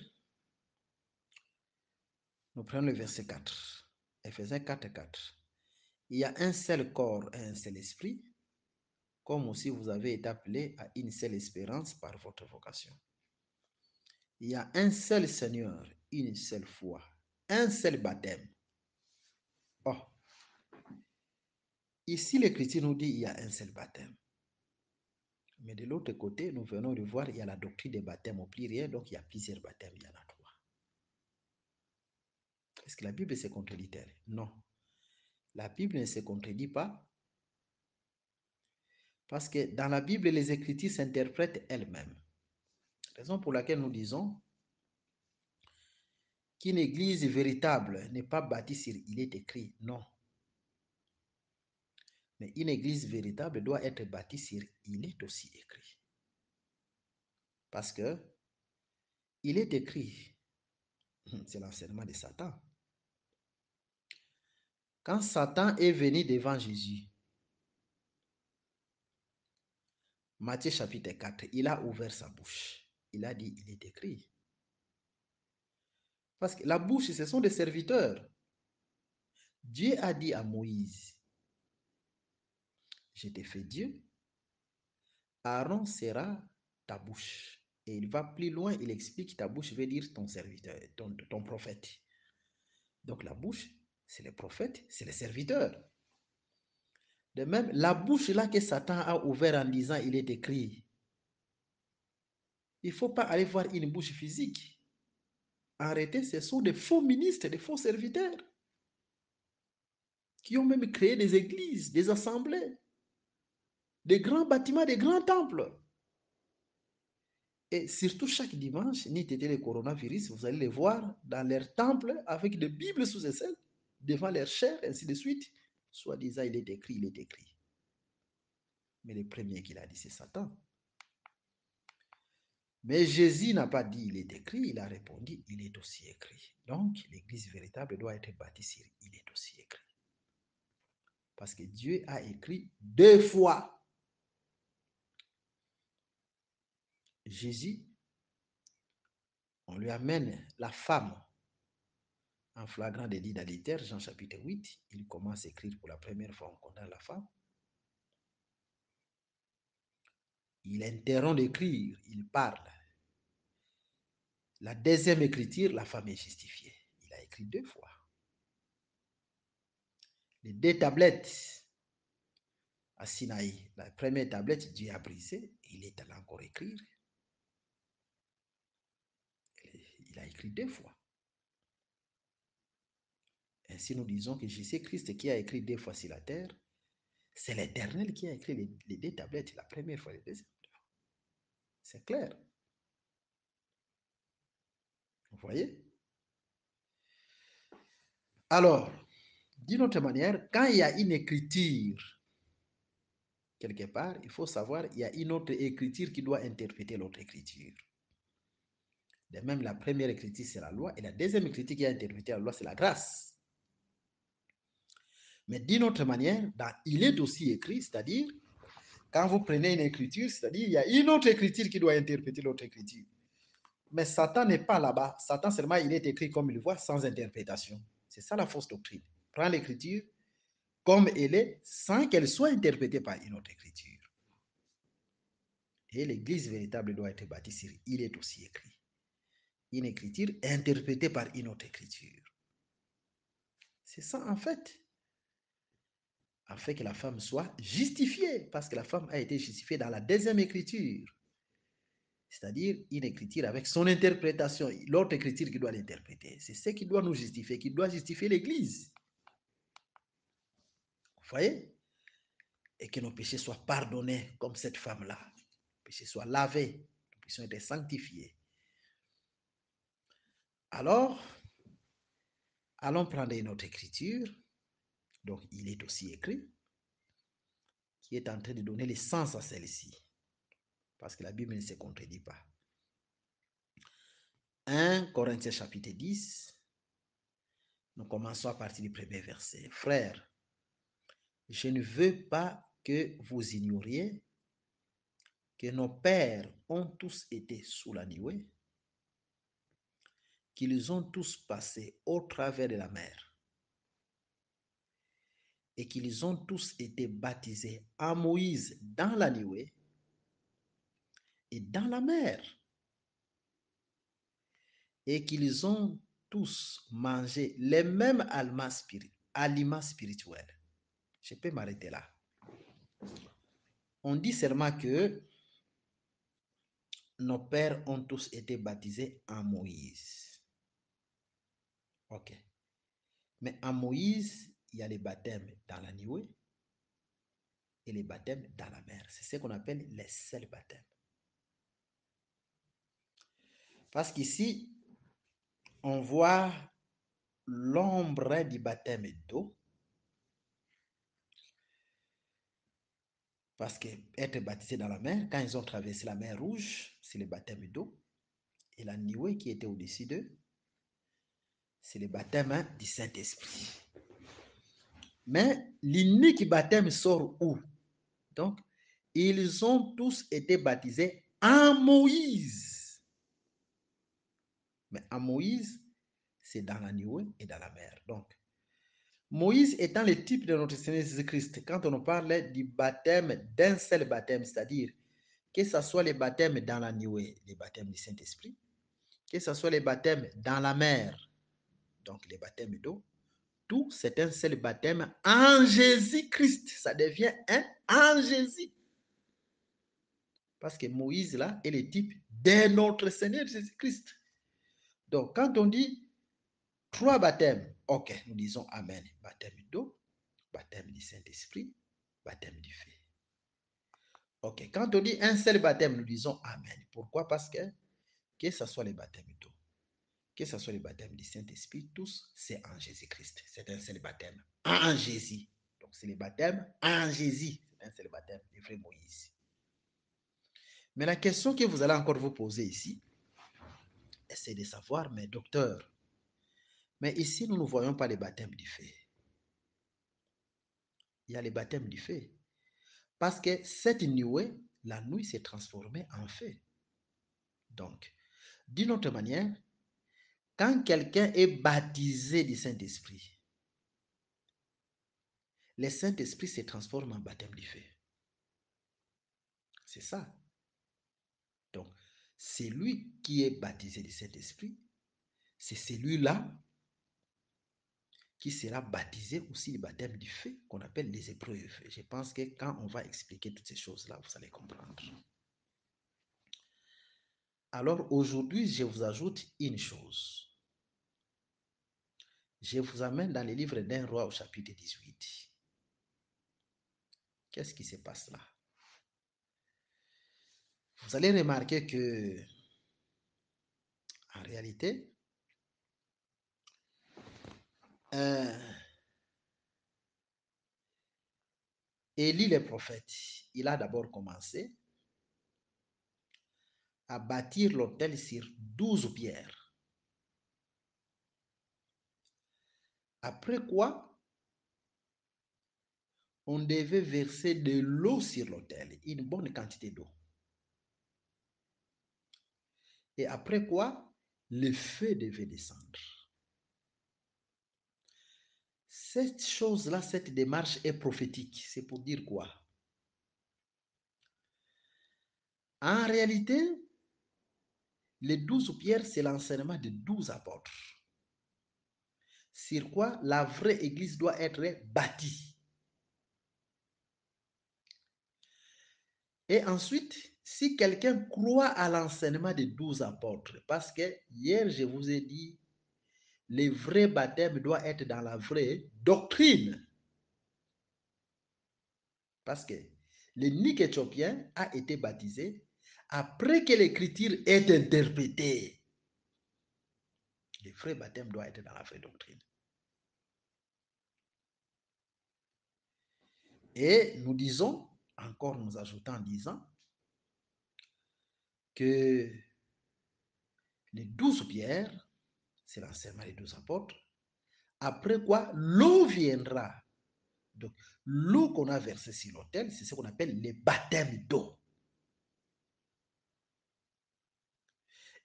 nous prenons le verset 4. Éphésiens 4, 4. Il y a un seul corps et un seul esprit, comme aussi vous avez été appelés à une seule espérance par votre vocation. Il y a un seul Seigneur, une seule foi, un seul baptême. Oh, ici l'Écriture nous dit qu'il y a un seul baptême. Mais de l'autre côté, nous venons de voir, il y a la doctrine des baptêmes au pluriel, donc il y a plusieurs baptêmes, il y en a 3. Est-ce que la Bible se contredit-elle? Non. La Bible ne se contredit pas parce que dans la Bible, les Écritures s'interprètent elles-mêmes. Raison pour laquelle nous disons qu'une église véritable n'est pas bâtie sur il est écrit, non. Mais une église véritable doit être bâtie sur il est aussi écrit. Parce que il est écrit, c'est l'enseignement de Satan. Quand Satan est venu devant Jésus, Matthieu chapitre 4, il a ouvert sa bouche. Il a dit, il est écrit. Parce que la bouche, ce sont des serviteurs. Dieu a dit à Moïse, je t'ai fait Dieu, Aaron sera ta bouche. Et il va plus loin, il explique ta bouche veut dire ton serviteur, ton prophète. Donc la bouche, c'est le prophète, c'est le serviteur. De même, la bouche là que Satan a ouvert en disant il est écrit, il ne faut pas aller voir une bouche physique. Arrêtez, ce sont des faux ministres, des faux serviteurs qui ont même créé des églises, des assemblées, des grands bâtiments, des grands temples. Et surtout chaque dimanche, ni t'étais le coronavirus, vous allez les voir dans leur temple avec des Bibles sous aisselle, devant leur chair, ainsi de suite. Soi-disant, il est écrit, il est écrit. Mais le premier qu'il a dit, c'est Satan. Mais Jésus n'a pas dit il est écrit, il a répondu il est aussi écrit. Donc, l'église véritable doit être bâtie sur il est aussi écrit. Parce que Dieu a écrit 2 fois. Jésus, on lui amène la femme en flagrant délit d'adultère, Jean chapitre 8, il commence à écrire pour la première fois, on condamne la femme. Il interrompt d'écrire, il parle. La deuxième écriture, la femme est justifiée. Il a écrit 2 fois. Les 2 tablettes à Sinaï, la première tablette, Dieu a brisé, il est allé encore écrire. Il a écrit 2 fois. Ainsi, nous disons que Jésus-Christ qui a écrit 2 fois sur la terre, c'est l'Éternel qui a écrit les 2 tablettes, la première fois et la deuxième. C'est clair. Vous voyez? Alors, d'une autre manière, quand il y a une écriture, quelque part, il faut savoir, il y a une autre écriture qui doit interpréter l'autre écriture. De même, la première écriture, c'est la loi, et la deuxième écriture qui a interprété la loi, c'est la grâce. Mais d'une autre manière, il est aussi écrit, c'est-à-dire, quand vous prenez une écriture, c'est-à-dire, il y a une autre écriture qui doit interpréter l'autre écriture. Mais Satan n'est pas là-bas. Satan seulement, il est écrit comme il le voit, sans interprétation. C'est ça la fausse doctrine. Prends l'écriture comme elle est, sans qu'elle soit interprétée par une autre écriture. Et l'église véritable doit être bâtie sur il est aussi écrit. Une écriture interprétée par une autre écriture. C'est ça en fait. Afin que la femme soit justifiée, parce que la femme a été justifiée dans la deuxième écriture. C'est-à-dire une écriture avec son interprétation, l'autre écriture qui doit l'interpréter. C'est ce qui doit nous justifier, qui doit justifier l'église. Vous voyez? Et que nos péchés soient pardonnés comme cette femme-là. Nos péchés soient lavés, nous puissions être sanctifiés. Alors, allons prendre une autre écriture. Donc, il est aussi écrit, qui est en train de donner le sens à celle-ci. Parce que la Bible ne se contredit pas. 1 Corinthiens chapitre 10, nous commençons à partir du premier verset. Frères, je ne veux pas que vous ignoriez que nos pères ont tous été sous la nuée, qu'ils ont tous passé au travers de la mer, et qu'ils ont tous été baptisés à Moïse dans la nuée et dans la mer, et qu'ils ont tous mangé les mêmes aliments spirituels. Je peux m'arrêter là. On dit seulement que nos pères ont tous été baptisés en Moïse. Ok. Mais en Moïse, il y a les baptêmes dans la nuée et les baptêmes dans la mer. C'est ce qu'on appelle les seuls baptêmes. Parce qu'ici, on voit l'ombre du baptême d'eau. Parce que être baptisé dans la mer, quand ils ont traversé la mer Rouge, c'est le baptême d'eau. Et la nuée qui était au-dessus d'eux, c'est le baptême du Saint-Esprit. Mais l'unique baptême sort où? Donc, ils ont tous été baptisés en Moïse. Mais en Moïse, c'est dans la nuée et dans la mer. Donc, Moïse étant le type de notre Seigneur Jésus-Christ, quand on parle du baptême, d'un seul baptême, c'est-à-dire que ce soit les baptêmes dans la nuée, les baptêmes du Saint-Esprit, que ce soit les baptêmes dans la mer, donc les baptêmes d'eau, tout c'est un seul baptême en Jésus-Christ. Ça devient un en Jésus. Parce que Moïse, là, est le type de notre Seigneur Jésus-Christ. Donc, quand on dit 3 baptêmes, ok, nous disons Amen. Baptême d'eau, baptême du Saint-Esprit, baptême du feu. Ok, quand on dit un seul baptême, nous disons Amen. Pourquoi? Parce que ce soit les baptêmes d'eau, que ce soit les baptêmes du Saint-Esprit, tous, c'est en Jésus-Christ. C'est un seul baptême en Jésus. Donc, c'est le baptême en Jésus. C'est un seul baptême du vrai Moïse. Mais la question que vous allez encore vous poser ici, c'est de savoir, mais docteur, mais ici, nous ne voyons pas les baptêmes du feu. Il y a les baptêmes du feu. Parce que cette nuée, la nuit s'est transformée en feu. Donc, d'une autre manière, quand quelqu'un est baptisé du Saint-Esprit, le Saint-Esprit se transforme en baptême du feu. C'est ça. Donc, celui qui est baptisé du Saint-Esprit, c'est celui-là qui sera baptisé aussi du baptême du feu qu'on appelle les épreuves. Je pense que quand on va expliquer toutes ces choses-là, vous allez comprendre. Alors aujourd'hui, je vous ajoute une chose. Je vous amène dans les livres d'un roi au chapitre 18. Qu'est-ce qui se passe là? Vous allez remarquer que, en réalité, Élie le prophète, il a d'abord commencé à bâtir l'autel sur 12 pierres. Après quoi, on devait verser de l'eau sur l'autel, une bonne quantité d'eau. Et après quoi, le feu devait descendre. Cette chose-là, cette démarche est prophétique. C'est pour dire quoi? En réalité, les 12 pierres, c'est l'enseignement de 12 apôtres. Sur quoi la vraie église doit être bâtie. Et ensuite, si quelqu'un croit à l'enseignement des 12 apôtres, parce que hier, je vous ai dit, le vrai baptême doit être dans la vraie doctrine. Parce que le Nique éthiopien a été baptisé après que l'écriture est interprétée. Le vrai baptême doit être dans la vraie doctrine. Et nous disons, encore nous ajoutons en disant, que les 12 pierres, c'est l'enseignement des 12 apôtres, après quoi l'eau viendra. Donc, l'eau qu'on a versée sur l'autel, c'est ce qu'on appelle le baptême d'eau.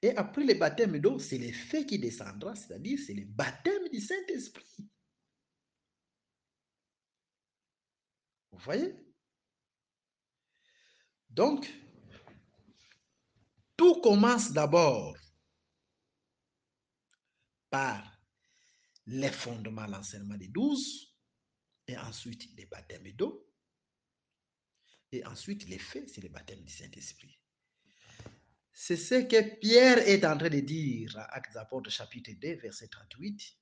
Et après le baptême d'eau, c'est le feu qui descendra, c'est-à-dire c'est le baptême du Saint-Esprit. Vous voyez? Donc, tout commence d'abord par les fondements, l'enseignement des 12, et ensuite les baptêmes d'eau, et ensuite les faits, c'est le baptême du Saint-Esprit. C'est ce que Pierre est en train de dire à Actes des Apôtres chapitre 2, verset 38,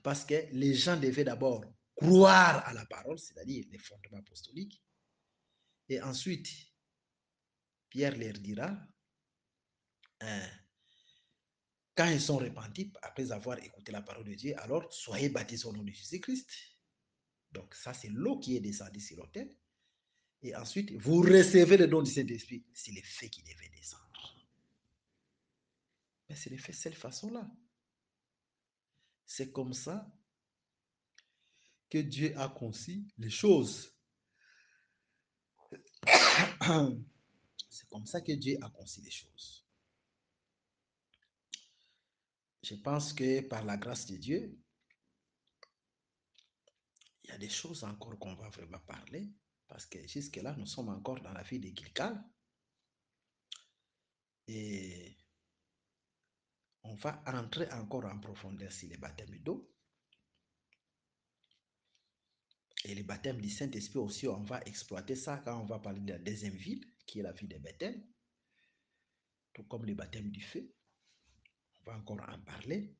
parce que les gens devaient d'abord croire à la parole, c'est-à-dire les fondements apostoliques, et ensuite Pierre leur dira, quand ils sont repentis, après avoir écouté la parole de Dieu, alors soyez baptisés au nom de Jésus-Christ. Donc ça, c'est l'eau qui est descendue sur l'autel. Et ensuite, vous recevez le don du Saint-Esprit. C'est le feu qui devait descendre. Mais c'est le fait de cette façon-là. C'est comme ça que Dieu a conçu les choses. C'est comme ça que Dieu a conçu les choses. Je pense que par la grâce de Dieu, il y a des choses encore qu'on va vraiment parler, parce que jusque-là, nous sommes encore dans la vie de Gilgal. Et on va entrer encore en profondeur sur les baptêmes d'eau. Et le baptême du Saint-Esprit aussi, on va exploiter ça quand on va parler de la deuxième ville, qui est la ville de Bethel. Tout comme le baptême du feu. On va encore en parler.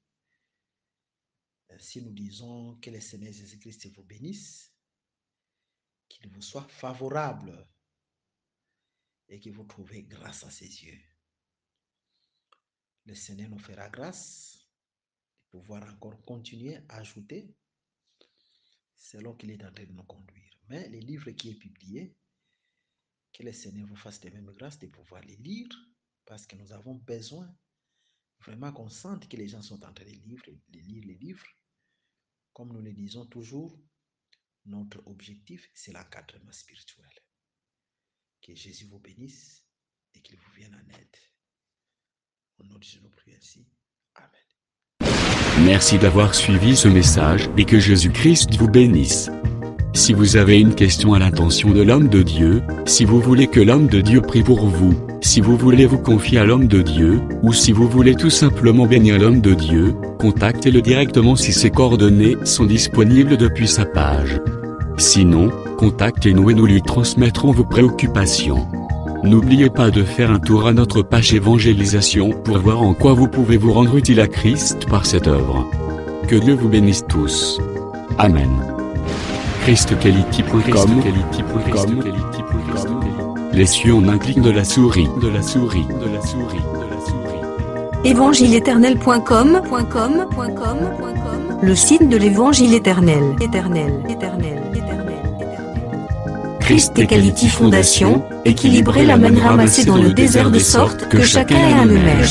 Si nous disons que le Seigneur Jésus-Christ vous bénisse, qu'il vous soit favorable et que vous trouvez grâce à ses yeux. Le Seigneur nous fera grâce de pouvoir encore continuer à ajouter selon qu'il est en train de nous conduire. Mais les livres qui est publié, que le Seigneur vous fasse de même grâce de pouvoir les lire, parce que nous avons besoin vraiment qu'on sente que les gens sont en train de lire les livres. Comme nous le disons toujours, notre objectif, c'est l'encadrement spirituel. Que Jésus vous bénisse et qu'il vous vienne en aide. Au nom de Jésus, nous prions ainsi. Amen. Merci d'avoir suivi ce message et que Jésus-Christ vous bénisse. Si vous avez une question à l'intention de l'homme de Dieu, si vous voulez que l'homme de Dieu prie pour vous, si vous voulez vous confier à l'homme de Dieu, ou si vous voulez tout simplement bénir l'homme de Dieu, contactez-le directement si ses coordonnées sont disponibles depuis sa page. Sinon, contactez-nous et nous lui transmettrons vos préoccupations. N'oubliez pas de faire un tour à notre page évangélisation pour voir en quoi vous pouvez vous rendre utile à Christ par cette œuvre. Que Dieu vous bénisse tous. Amen. ChristQuality.com. Les cieux en un clic de la souris. Évangile-éternel.com, le site de l'Évangile éternel. Christ Equality Fondation, équilibrer la manne ramassée dans le désert de sorte que chacun ait un eumère.